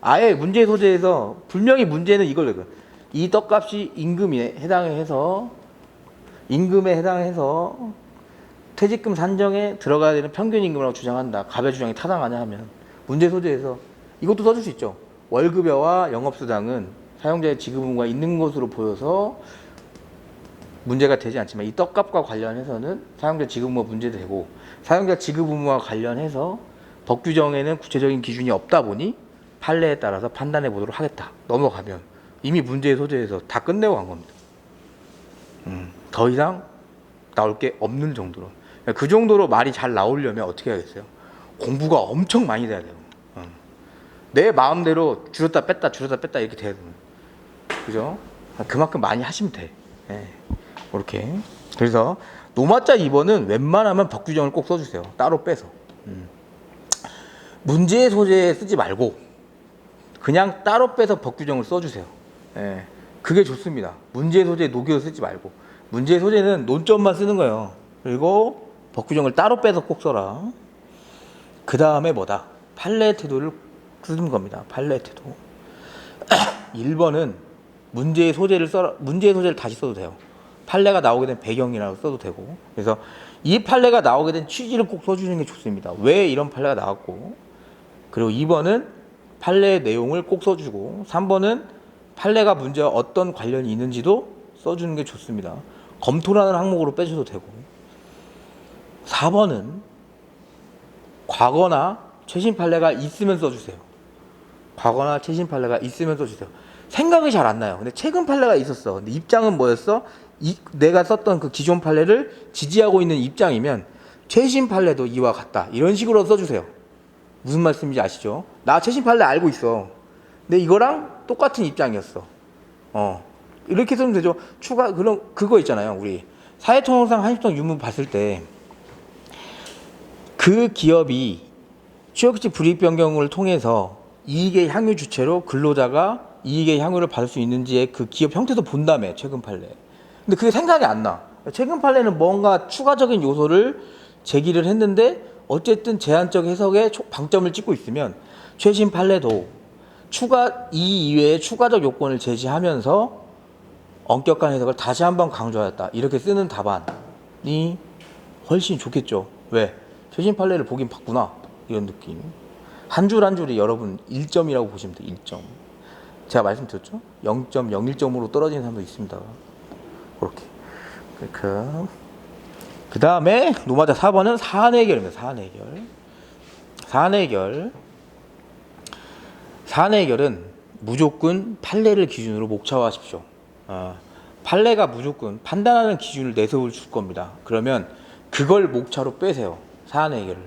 A: 아예 문제 소재에서 분명히 문제는 이걸 내요. 이 떡값이 임금에 해당해서 퇴직금 산정에 들어가야 되는 평균 임금이라고 주장한다. 갑의 주장이 타당하냐 하면 문제 소재에서 이것도 써줄 수 있죠. 월급여와 영업수당은 사용자의 지급 의무가 있는 것으로 보여서 문제가 되지 않지만 이 떡값과 관련해서는 사용자 지급 의무가 문제되고 사용자 지급 의무와 관련해서 법 규정에는 구체적인 기준이 없다 보니 판례에 따라서 판단해 보도록 하겠다. 넘어가면 이미 문제의 소재에서 다 끝내고 간 겁니다. 더 이상 나올 게 없는 정도로. 그 정도로 말이 잘 나오려면 어떻게 해야겠어요? 공부가 엄청 많이 돼야 돼요. 내 마음대로 줄였다 뺐다 이렇게 돼야 돼요. 그죠? 그만큼 많이 하시면 돼. 이렇게. 그래서 노마자 2번은 웬만하면 법 규정을 꼭 써주세요. 따로 빼서. 문제의 소재에 쓰지 말고 그냥 따로 빼서 법 규정을 써주세요. 그게 좋습니다. 문제의 소재에 녹여서 쓰지 말고 문제의 소재는 논점만 쓰는 거예요. 그리고 법 규정을 따로 빼서 꼭 써라. 그 다음에 뭐다? 판례 태도를 쓰는 겁니다. 판례 태도. 1번은 문제의 소재를 다시 써도 돼요. 판례가 나오게 된 배경이라고 써도 되고. 그래서 이 판례가 나오게 된 취지를 꼭 써주는 게 좋습니다. 왜 이런 판례가 나왔고. 그리고 2번은 판례의 내용을 꼭 써주고 3번은 판례가 문제와 어떤 관련이 있는지도 써주는 게 좋습니다. 검토라는 항목으로 빼줘도 되고 4번은 과거나 최신 판례가 있으면 써주세요. 과거나 최신 판례가 있으면 써주세요. 생각이 잘 안 나요. 근데 최근 판례가 있었어. 근데 입장은 뭐였어? 내가 썼던 그 기존 판례를 지지하고 있는 입장이면 최신 판례도 이와 같다. 이런 식으로 써주세요. 무슨 말씀인지 아시죠? 나 최신 판례 알고 있어. 근데 이거랑 똑같은 입장이었어. 이렇게 쓰면 되죠. 그거 있잖아요. 우리 사회통합상 한식성 유무 봤을 때 그 기업이 취업규칙 불이익 변경을 통해서 이익의 향유 주체로 근로자가 이익의 향유를 받을 수 있는지의 그 기업 형태도 본 다음에 최근 판례. 근데 그게 생각이 안 나. 최근 판례는 뭔가 추가적인 요소를 제기를 했는데 어쨌든 제한적 해석에 방점을 찍고 있으면 최신 판례도 이 이외에 추가적 요건을 제시하면서 엄격한 해석을 다시 한번 강조하였다. 이렇게 쓰는 답안이 훨씬 좋겠죠. 왜? 최신 판례를 보긴 봤구나. 이런 느낌. 한 줄 한 줄이 여러분 1점이라고 보시면 돼요. 1점. 제가 말씀드렸죠? 0.01점으로 떨어지는 사람도 있습니다. 그렇게. 그 다음에 노마자 4번은 사안 해결입니다. 사안 해결은 무조건 판례를 기준으로 목차화하십시오. 판례가 무조건 판단하는 기준을 내세울 줄 겁니다. 그러면 그걸 목차로 빼세요. 사안 해결을.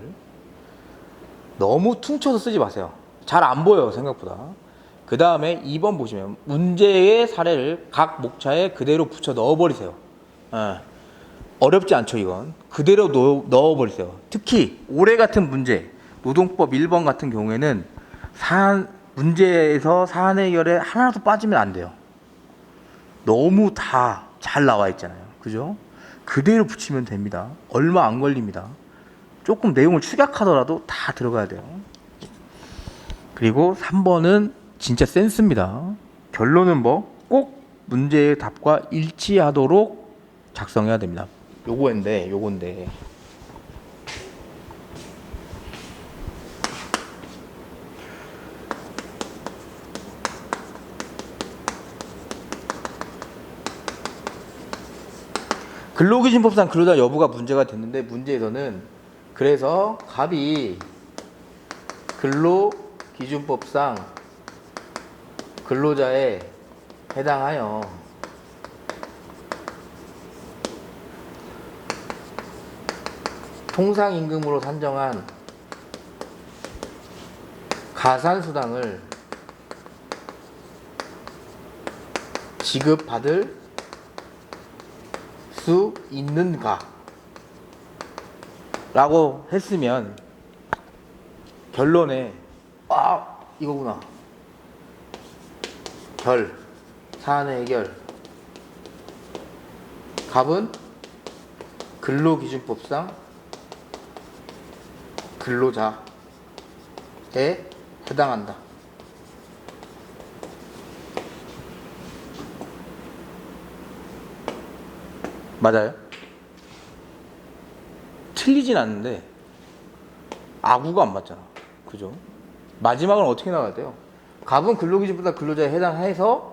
A: 너무 퉁쳐서 쓰지 마세요. 잘 안 보여요, 생각보다. 그 다음에 2번 보시면 문제의 사례를 각 목차에 그대로 붙여 넣어버리세요. 어렵지 않죠, 이건. 그대로 넣어버리세요. 특히 올해 같은 문제, 노동법 1번 같은 경우에는 문제에서 사안 해결에 하나도 빠지면 안 돼요. 너무 다 잘 나와 있잖아요. 그죠? 그대로 붙이면 됩니다. 얼마 안 걸립니다. 조금 내용을 축약하더라도 다 들어가야 돼요. 그리고 3번은 진짜 센스입니다. 결론은 꼭 문제의 답과 일치하도록 작성해야 됩니다. 요건데 근로기준법상 근로자 여부가 문제가 됐는데, 문제에서는 그래서 갑이 근로기준법상 근로자에 해당하여 통상임금으로 산정한 가산수당을 지급받을 수 있는가 라고 했으면 결론에 이거구나. 사안의 해결. 갑은 근로기준법상 근로자에 해당한다. 맞아요? 틀리진 않는데 아구가 안 맞잖아. 그죠? 마지막은 어떻게 나가야 돼요? 갑은 근로기준보다 근로자에 해당해서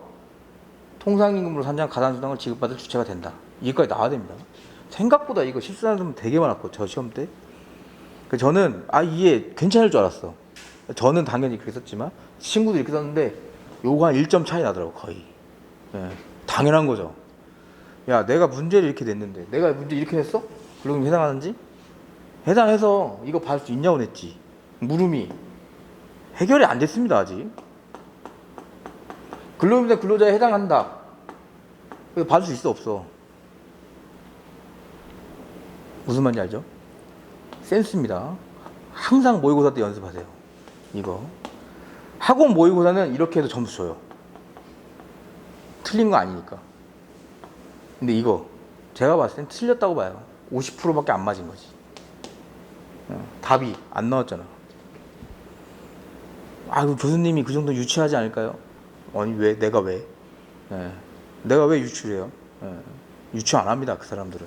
A: 통상임금으로 산정한 가산수당을 지급받을 주체가 된다. 이거까지 나와야 됩니다. 생각보다 이거 실수하는 사람 되게 많았고, 저 시험 때. 저는 이게 괜찮을 줄 알았어. 저는 당연히 그렇게 썼지만 친구들이 이렇게 썼는데 요거 한 1점 차이 나더라고, 거의. 예, 당연한 거죠. 야, 내가 문제를 이렇게 냈는데 내가 문제 이렇게 냈어? 근로기준 해당하는지? 해당해서 이거 받을 수 있냐고 냈지. 물음이 해결이 안 됐습니다, 아직. 근로기준보다 근로자에 해당한다. 받을 수 있어, 없어? 무슨 말인지 알죠? 센스입니다. 항상 모의고사 때 연습하세요. 이거 학원 모의고사는 이렇게 해도 점수 줘요. 틀린 거 아니니까. 근데 이거 제가 봤을 땐 틀렸다고 봐요. 50%밖에 안 맞은 거지. 답이 안 나왔잖아. 그 교수님이 그 정도 유치하지 않을까요? 아니, 왜? 내가 왜? 내가 왜 유치해요? 유치 안 합니다, 그 사람들은.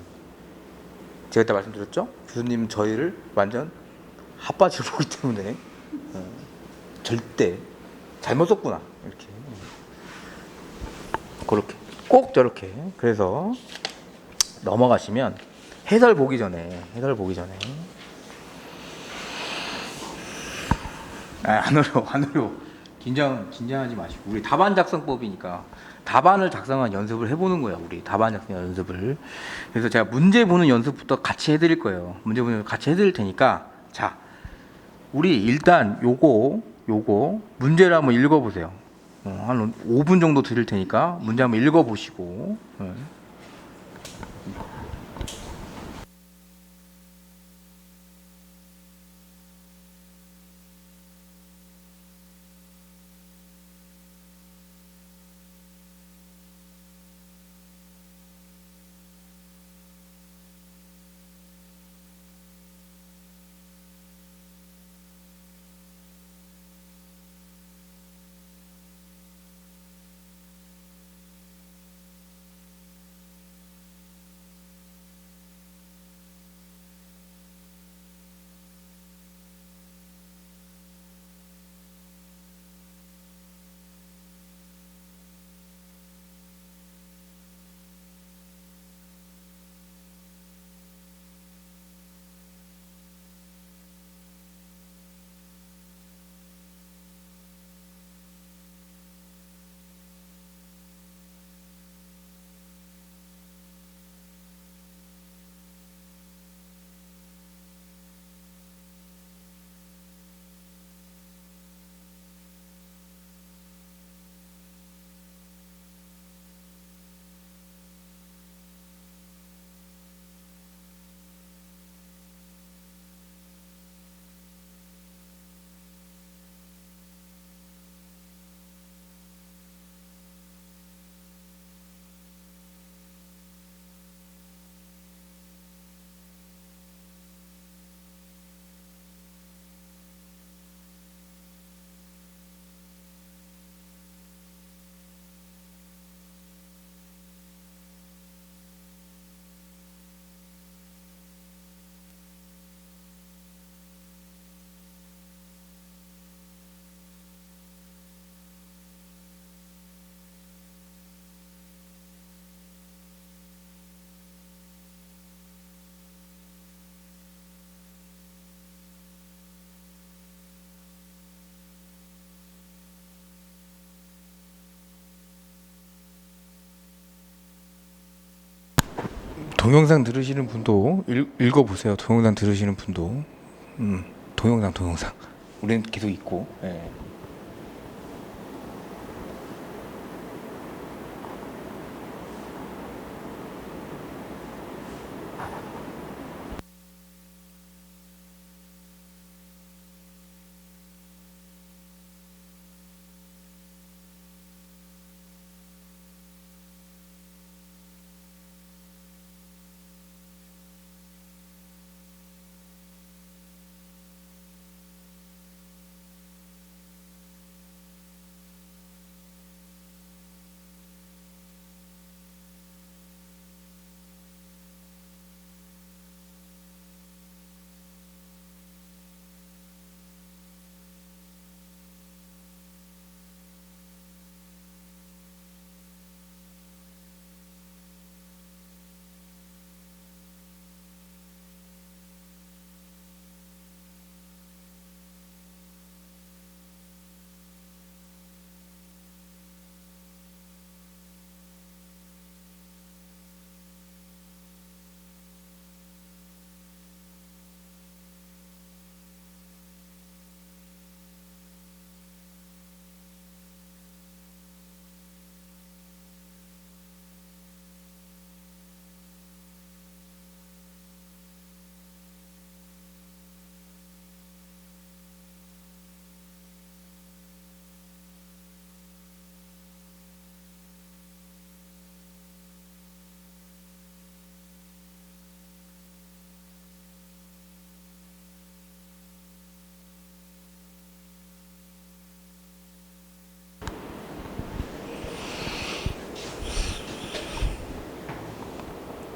A: 제가 그때 말씀드렸죠? 교수님은 저희를 완전 핫바지로 보기 때문에 절대 잘못 썼구나, 이렇게. 그렇게 꼭 저렇게. 그래서 넘어가시면 해설 보기 전에 안 어려워. 긴장하지 마시고. 우리 답안 작성법이니까 답안을 작성한 연습을 해보는 거야. 우리 답안 작성 연습을. 그래서 제가 문제 보는 연습부터 같이 해드릴 거예요. 문제 보는 연습 같이 해드릴 테니까, 자, 우리 일단 요거 문제를 한번 읽어보세요. 한 5분 정도 드릴 테니까 문제 한번 읽어보시고. 동영상 들으시는 분도 읽어보세요. 동영상 들으시는 분도 동영상 우리는 계속 있고. 예.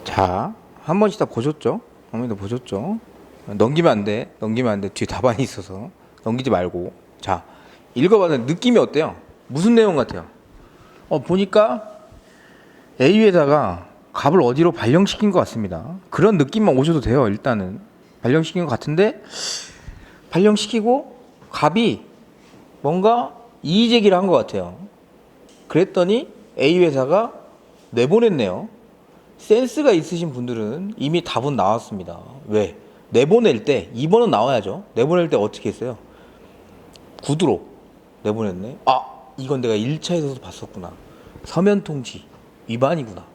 A: 자, 한 번씩 다 보셨죠? 한 번씩 다 보셨죠? 넘기면 안 돼. 뒤에 답안이 있어서. 넘기지 말고. 자, 읽어봤는데 느낌이 어때요? 무슨 내용 같아요? 보니까 A회사가 갑을 어디로 발령시킨 것 같습니다. 그런 느낌만 오셔도 돼요. 일단은 발령시킨 것 같은데, 발령시키고 갑이 뭔가 이의제기를 한 것 같아요. 그랬더니 A회사가 내보냈네요. 센스가 있으신 분들은 이미 답은 나왔습니다. 왜? 내보낼 때 2번은 나와야죠. 내보낼 때 어떻게 했어요? 구두로 내보냈네. 이건 내가 1차에서도 봤었구나. 서면통지 위반이구나.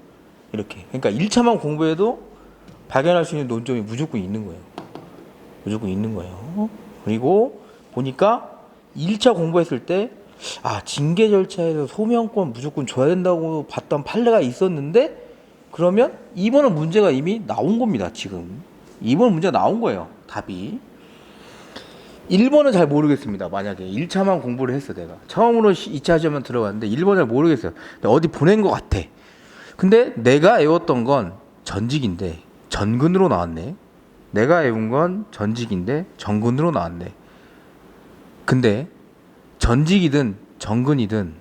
A: 이렇게. 그러니까 1차만 공부해도 발견할 수 있는 논점이 무조건 있는 거예요. 무조건 있는 거예요. 그리고 보니까 1차 공부했을 때 징계 절차에서 소명권 무조건 줘야 된다고 봤던 판례가 있었는데, 그러면 2번은 문제가 이미 나온 겁니다. 지금 2번 문제가 나온 거예요. 답이. 1번은 잘 모르겠습니다. 만약에 1차만 공부를 했어. 내가 처음으로 2차 시험에 들어갔는데 1번 잘 모르겠어요. 어디 보낸 것 같아. 근데 내가 외웠던 건 전직인데 전근으로 나왔네. 내가 외운 건 전직인데 전근으로 나왔네. 근데 전직이든 전근이든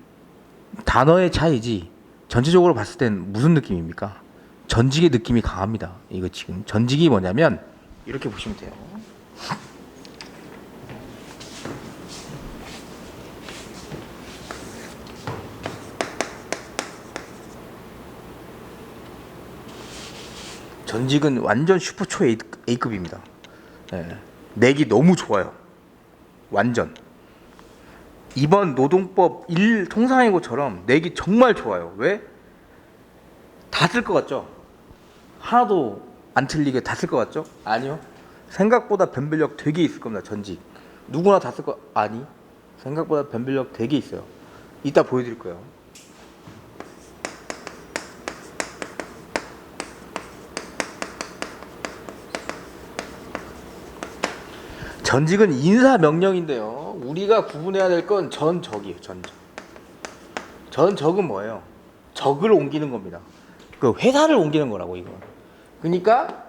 A: 단어의 차이지 전체적으로 봤을 땐 무슨 느낌입니까? 전직의 느낌이 강합니다. 이거 지금 전직이 뭐냐면 이렇게 보시면 돼요. 전직은 완전 슈퍼초 A급입니다. 네. 내기 너무 좋아요. 완전. 이번 노동법 1 통상행위처럼 내기 정말 좋아요. 왜? 다 쓸 것 같죠? 하나도 안 틀리게 다 쓸 것 같죠? 아니요. 생각보다 변별력 되게 있을 겁니다. 전직. 누구나 다 쓸 거 아니? 생각보다 변별력 되게 있어요. 이따 보여드릴 거예요. 전직은 인사명령인데요. 우리가 구분해야 될 건 전적이에요. 전적. 전적은 뭐예요? 적을 옮기는 겁니다. 그 회사를 옮기는 거라고 이거. 그러니까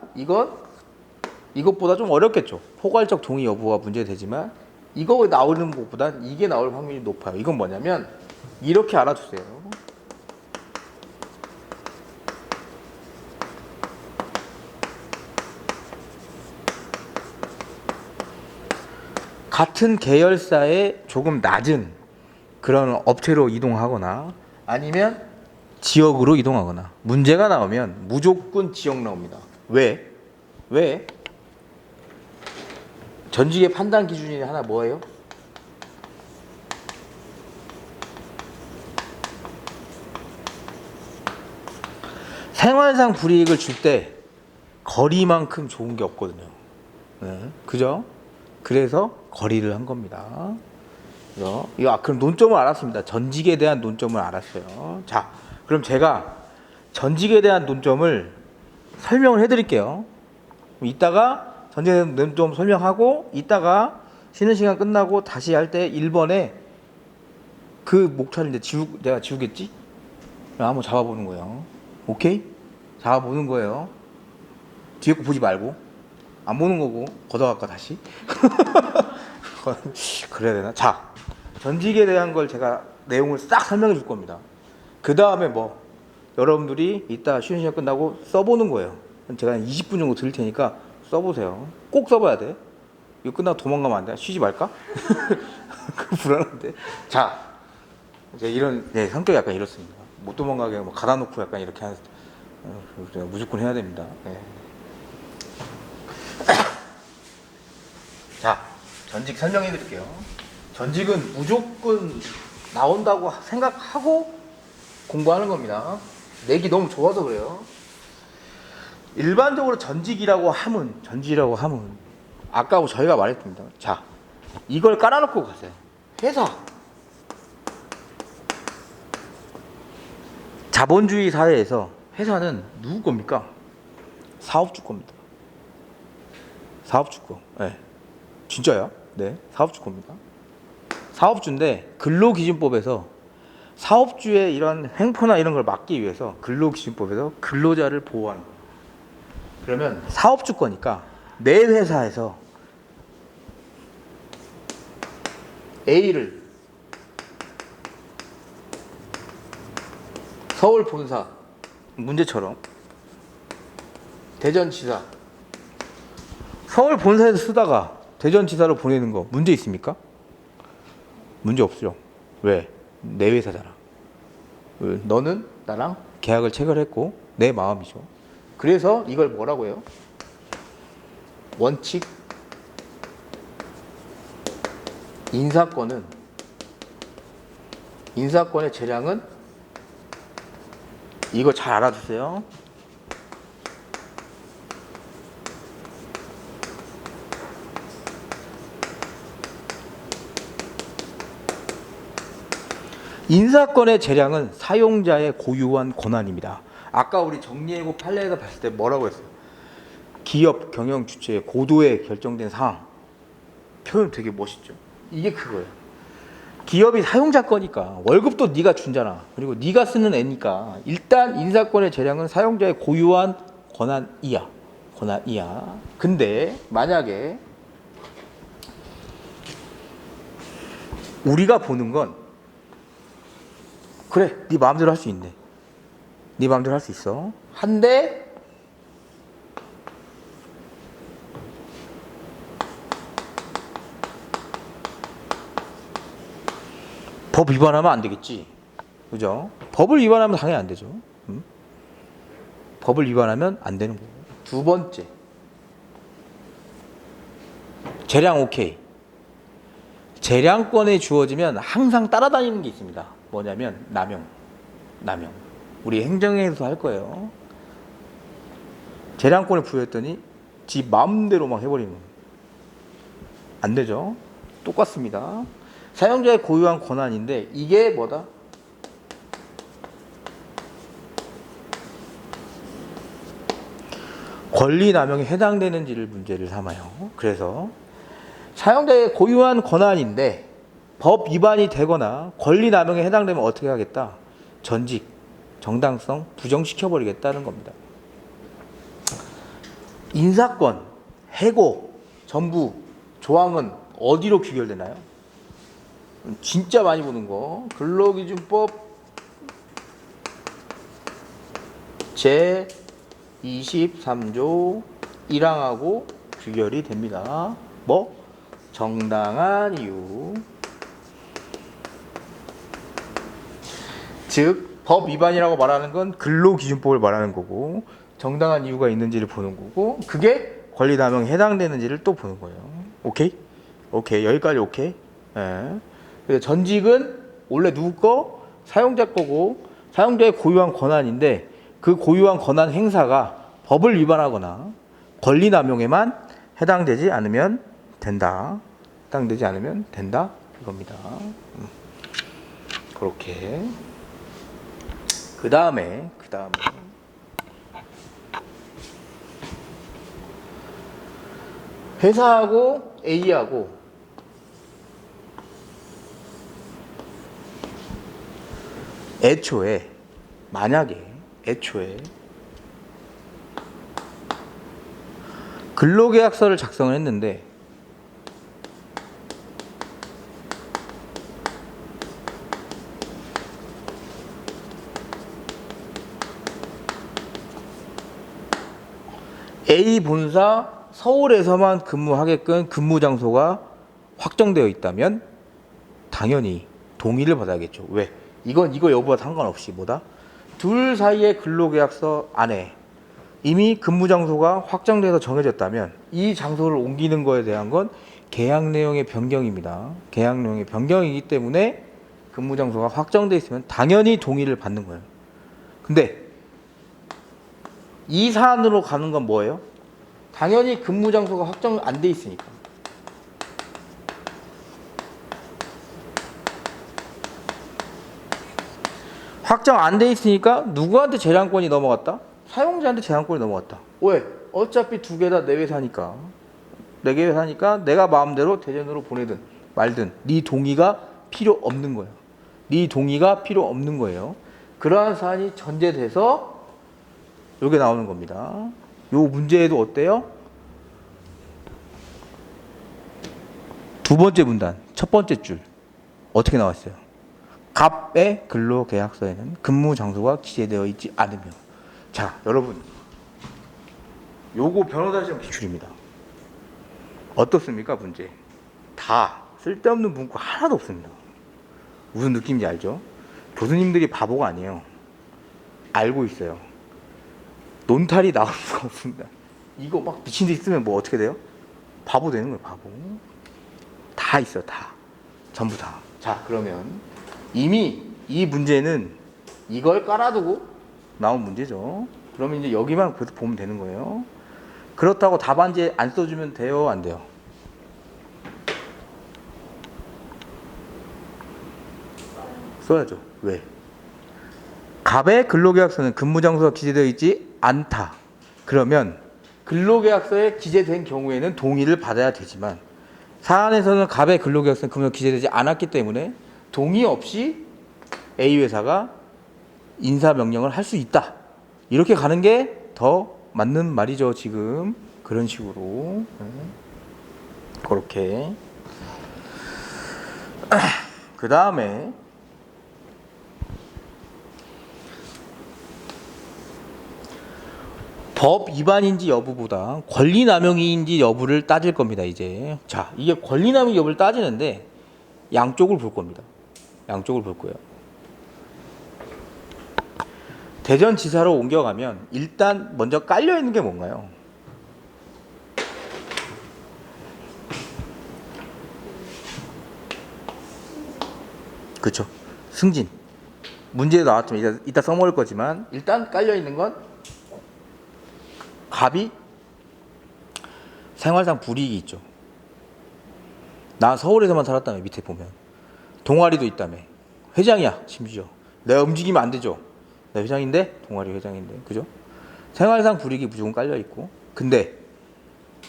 A: 이것보다 좀 어렵겠죠. 포괄적 동의 여부가 문제되지만 이거 나오는 것보다 이게 나올 확률이 높아요. 이건 뭐냐면 이렇게 알아두세요. 같은 계열사에 조금 낮은 그런 업체로 이동하거나 아니면 지역으로 이동하거나 문제가 나오면 무조건 지역 나옵니다. 왜? 왜? 전직의 판단 기준이 하나 뭐예요? 생활상 불이익을 줄 때 거리만큼 좋은 게 없거든요. 네, 그죠? 그래서 거리를 한 겁니다. 그럼 논점을 알았습니다. 전직에 대한 논점을 알았어요. 자, 그럼 제가 전직에 대한 논점을 설명을 해드릴게요. 이따가 전직에 대한 논점 설명하고 이따가 쉬는 시간 끝나고 다시 할 때 1번에 그 목차를 이제 내가 지우겠지? 한번 잡아보는 거예요. 오케이? 잡아보는 거예요. 뒤에 거 보지 말고 안 보는 거고 걷어갈까 다시? 그래야 되나? 자, 전직에 대한 걸 제가 내용을 싹 설명해 줄 겁니다. 그 다음에 뭐 여러분들이 이따 쉬는 시간 끝나고 써보는 거예요. 제가 한 20분 정도 드릴 테니까 써보세요. 꼭 써봐야 돼. 이거 끝나고 도망가면 안 돼. 쉬지 말까? 그 불안한데. 자, 이제 이런 성격이 약간 이렇습니다. 못 도망가게 뭐 가다 놓고 약간 이렇게 하는 무조건 해야 됩니다. 네. 자, 전직 설명해 드릴게요. 전직은 무조건 나온다고 생각하고 공부하는 겁니다. 내기 너무 좋아서 그래요. 일반적으로 전직이라고 하면 아까 저희가 말했습니다. 자, 이걸 깔아놓고 가세요. 회사. 자본주의 사회에서 회사는 누구 겁니까? 사업주 겁니다. 사업주 거. 네. 진짜야? 네. 사업주 겁니다. 사업주인데 근로기준법에서 사업주의 이런 횡포나 이런 걸 막기 위해서 근로기준법에서 근로자를 보호하는 거예요. 그러면 사업주 거니까 내 회사에서 A를 서울 본사 문제처럼 대전지사 서울 본사에서 쓰다가 대전지사로 보내는 거 문제 있습니까? 문제 없죠. 왜? 내 회사잖아. 너는 나랑 계약을 체결했고 내 마음이죠. 그래서 이걸 뭐라고 해요? 원칙 인사권의 재량은 이거 잘 알아두세요. 인사권의 재량은 사용자의 고유한 권한입니다. 아까 우리 정리해고 판례에서 봤을 때 뭐라고 했어요? 기업 경영 주체의 고도에 결정된 사항. 표현 되게 멋있죠. 이게 그거예요. 기업이 사용자 거니까 월급도 네가 준잖아. 그리고 네가 쓰는 애니까 일단 인사권의 재량은 사용자의 고유한 권한이야. 근데 만약에 우리가 보는 건 그래, 네 마음대로 할 수 있네. 네 마음대로 할 수 있어. 한데 법 위반하면 안 되겠지. 그죠? 법을 위반하면 당연히 안 되죠. 법을 위반하면 안 되는 거예요. 두 번째. 재량 오케이. 재량권이 주어지면 항상 따라다니는 게 있습니다. 뭐냐면 남용. 우리 행정에서 할 거예요. 재량권을 부여했더니 지 마음대로 막 해버리는 거예요. 안 되죠. 똑같습니다. 사용자의 고유한 권한인데 이게 뭐다? 권리 남용에 해당되는지를 문제를 삼아요. 그래서 사용자의 고유한 권한인데 법 위반이 되거나 권리 남용에 해당되면 어떻게 하겠다? 전직, 정당성 부정시켜버리겠다는 겁니다. 인사권, 해고, 전부, 조항은 어디로 규결되나요? 진짜 많이 보는 거 근로기준법 제 23조 1항하고 규결이 됩니다. 뭐? 정당한 이유 즉 법 위반이라고 말하는 건 근로기준법을 말하는 거고, 정당한 이유가 있는지를 보는 거고, 그게 권리남용에 해당되는지를 또 보는 거예요. 오케이? 오케이. 여기까지 오케이? 예. 그래서 전직은 원래 누구 거? 사용자 거고, 사용자의 고유한 권한인데, 그 고유한 권한 행사가 법을 위반하거나 권리남용에만 해당되지 않으면 된다. 해당되지 않으면 된다. 이겁니다. 그렇게. 그 다음에 회사하고 A하고 만약에 애초에 근로계약서를 작성을 했는데 A 본사 서울에서만 근무하게끔 근무 장소가 확정되어 있다면 당연히 동의를 받아야겠죠. 왜? 이거 여부와 상관없이 뭐다? 둘 사이의 근로계약서 안에 이미 근무 장소가 확정돼서 정해졌다면 이 장소를 옮기는 거에 대한 건 계약 내용의 변경입니다. 계약 내용의 변경이기 때문에 근무 장소가 확정돼 있으면 당연히 동의를 받는 거예요. 근데 이 사안으로 가는 건 뭐예요? 당연히 근무 장소가 확정 안 돼 있으니까. 확정 안 돼 있으니까 누구한테 재량권이 넘어갔다? 사용자한테 재량권이 넘어갔다. 왜? 어차피 두 개 다 내 회사니까. 네 개 회사니까 내가 마음대로 대전으로 보내든 말든 네 동의가 필요 없는 거예요. 네 동의가 필요 없는 거예요. 그러한 사안이 전제돼서 이게 나오는 겁니다. 요 문제에도 어때요? 두 번째 문단, 첫 번째 줄 어떻게 나왔어요? 갑의 근로계약서에는 근무 장소가 기재되어 있지 않으며. 자, 여러분, 요거 변호사 시험 기출입니다. 어떻습니까, 문제? 다 쓸데없는 문구 하나도 없습니다. 무슨 느낌인지 알죠? 교수님들이 바보가 아니에요. 알고 있어요. 논탈이 나올 수가 없습니다. 이거 막 미친 듯이 쓰면 뭐 어떻게 돼요? 바보 되는 거예요, 바보. 다 있어요, 다. 전부 다. 자, 그러면 이미 이 문제는 이걸 깔아두고 나온 문제죠. 그러면 이제 여기만 그래도 보면 되는 거예요. 그렇다고 답안지에 안 써주면 돼요, 안 돼요? 써야죠. 왜? 갑의 근로계약서는 근무장소가 기재되어 있지 않다. 그러면 근로계약서에 기재된 경우에는 동의를 받아야 되지만 사안에서는 갑의 근로계약서는 근무장소가 기재되지 않았기 때문에 동의 없이 A 회사가 인사명령을 할 수 있다. 이렇게 가는 게 더 맞는 말이죠, 지금. 그런 식으로. 그렇게. 그 다음에 법 위반인지 여부보다 권리남용인지 여부를 따질 겁니다, 이제. 자, 이게 권리남용 여부를 따지는데 양쪽을 볼 겁니다. 양쪽을 볼 거예요. 대전지사로 옮겨가면 일단 먼저 깔려 있는 게 뭔가요? 그렇죠. 승진. 문제에 나왔지만 이따 써먹을 거지만 일단 깔려 있는 건 갑이 생활상 불이익이 있죠. 나 서울에서만 살았다며. 밑에 보면 동아리도 있다며. 회장이야, 심지어. 내가 움직이면 안 되죠. 내가 회장인데 동아리 회장인데, 그죠? 생활상 불이익이 무조건 깔려 있고. 근데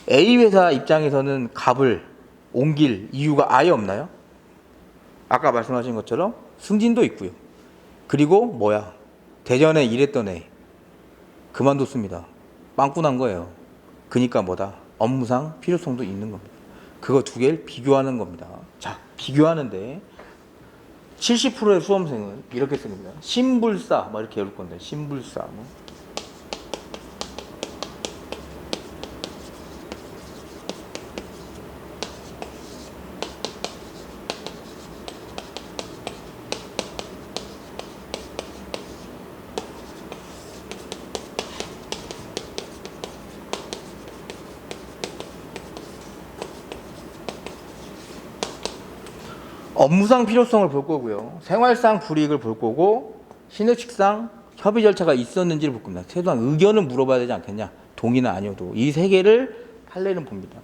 A: A 회사 입장에서는 갑을 옮길 이유가 아예 없나요? 아까 말씀하신 것처럼 승진도 있고요. 그리고 뭐야? 대전에 일했던 애 그만뒀습니다. 빵꾸 난 거예요. 그니까 뭐다? 업무상 필요성도 있는 겁니다. 그거 두 개를 비교하는 겁니다. 자, 비교하는데 70%의 수험생은 이렇게 씁니다. 신불사, 막 이렇게 외울 건데, 신불사. 뭐. 업무상 필요성을 볼 거고요. 생활상 불이익을 볼 거고, 신의식상 협의 절차가 있었는지를 볼 겁니다. 최소한 의견은 물어봐야 되지 않겠냐. 동의는 아니어도. 이 세 개를 판례는 봅니다.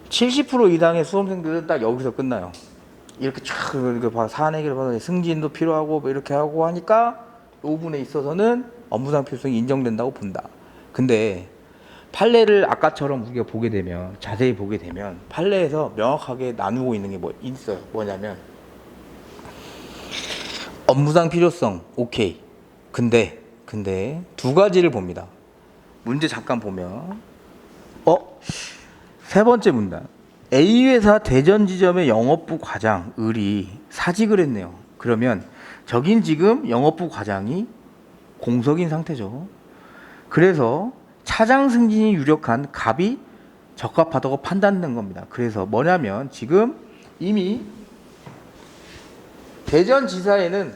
A: 70% 이상의 수험생들은 딱 여기서 끝나요. 이렇게 쫙 이렇게 사안해결을 받아 승진도 필요하고 뭐 이렇게 하고 하니까 이 부분에 있어서는 업무상 필요성이 인정된다고 본다. 근데 판례를 아까처럼 우리가 보게 되면, 자세히 보게 되면 판례에서 명확하게 나누고 있는 게 뭐 있어요. 뭐냐면 업무상 필요성 오케이. 근데 두 가지를 봅니다. 문제 잠깐 보면 세 번째 문단. A회사 대전 지점의 영업부 과장 을이 사직을 했네요. 그러면 저긴 지금 영업부 과장이 공석인 상태죠. 그래서 차장 승진이 유력한 갑이 적합하다고 판단된 겁니다. 그래서 뭐냐면 지금 이미 대전지사에는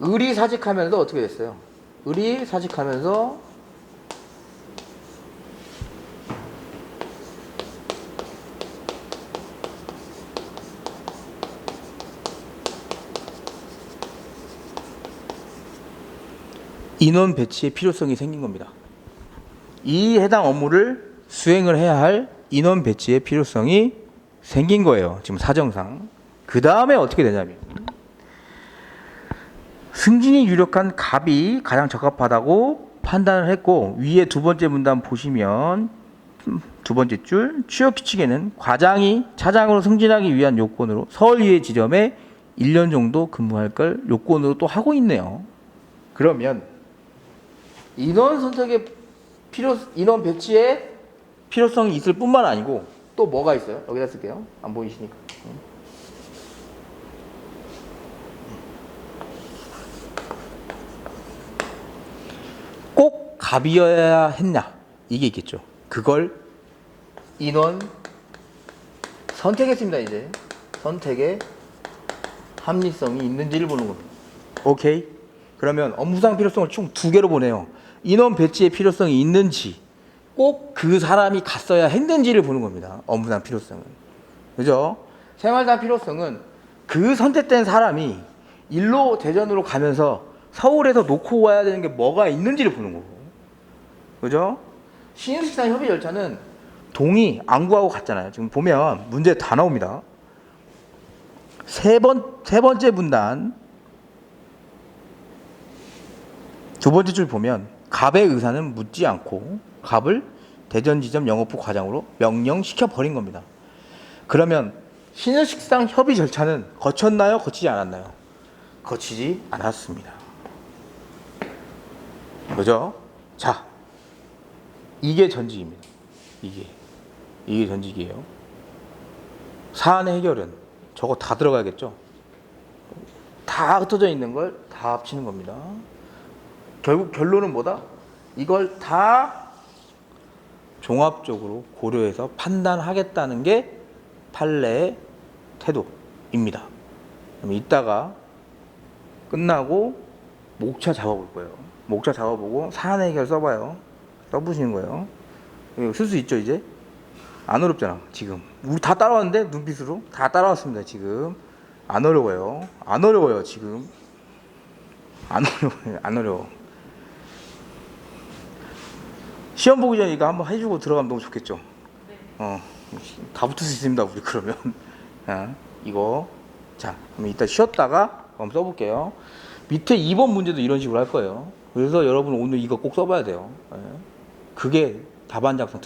A: 을이 사직하면서 어떻게 됐어요? 을이 사직하면서 인원 배치의 필요성이 생긴 겁니다. 이 해당 업무를 수행을 해야 할 인원 배치의 필요성이 생긴 거예요. 지금 사정상. 그 다음에 어떻게 되냐면 승진이 유력한 갑이 가장 적합하다고 판단을 했고, 위에 두 번째 문단 보시면 두 번째 줄 취업 규칙에는 과장이 차장으로 승진하기 위한 요건으로 서울이외 지점에 1년 정도 근무할 걸 요건으로 또 하고 있네요. 그러면 인원 선택의 인원 배치에 필요성이 있을 뿐만 아니고 또 뭐가 있어요? 여기다 쓸게요. 안 보이시니까. 꼭 갑이어야 했냐? 이게 있겠죠. 그걸 인원 선택했습니다. 이제 선택에 합리성이 있는지를 보는 겁니다. 오케이. 그러면 업무상 필요성을 총 두 개로 보네요. 인원 배치의 필요성이 있는지, 꼭 그 사람이 갔어야 했는지를 보는 겁니다. 업무상 필요성은. 그죠? 생활상 필요성은 그 선택된 사람이 일로 대전으로 가면서 서울에서 놓고 와야 되는 게 뭐가 있는지를 보는 거고. 그죠? 신입식상 협의 절차는 동의 안 구하고 갔잖아요. 지금 보면 문제 다 나옵니다. 세 번째 분단 두 번째 줄 보면 갑의 의사는 묻지 않고 갑을 대전지점 영업부 과장으로 명령시켜 버린 겁니다. 그러면 신의식상 협의 절차는 거쳤나요? 거치지 않았나요? 거치지 않았습니다. 그죠? 자, 이게 전직입니다. 이게 전직이에요. 사안 해결은 저거 다 들어가야겠죠? 다 흩어져 있는 걸 다 합치는 겁니다. 결국 결론은 뭐다? 이걸 다 종합적으로 고려해서 판단하겠다는 게 판례의 태도입니다. 그럼 이따가 끝나고 목차 잡아볼 거예요. 목차 잡아보고 사안 해결 써봐요. 써보시는 거예요. 쓸 수 있죠 이제? 안 어렵잖아 지금. 우리 다 따라왔는데 눈빛으로 다 따라왔습니다 지금. 안 어려워요. 안 어려워요 지금. 안 어려워. 시험 보기 전에 이거 한번 해주고 들어가면 너무 좋겠죠. 다 붙을 수 있습니다 우리 그러면. 이거 자 그럼 이따 쉬었다가 한번 써볼게요. 밑에 2번 문제도 이런 식으로 할 거예요. 그래서 여러분 오늘 이거 꼭 써봐야 돼요. 그게 답안 작성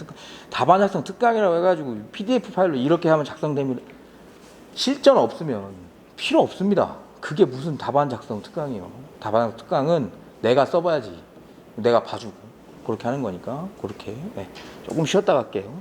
A: 특강이라고 해가지고 PDF 파일로 이렇게 하면 작성됩니다. 실전 없으면 필요 없습니다. 그게 무슨 답안 작성 특강이에요. 답안 특강은 내가 써봐야지. 내가 봐주고 그렇게 하는 거니까 그렇게. 조금 쉬었다 갈게요.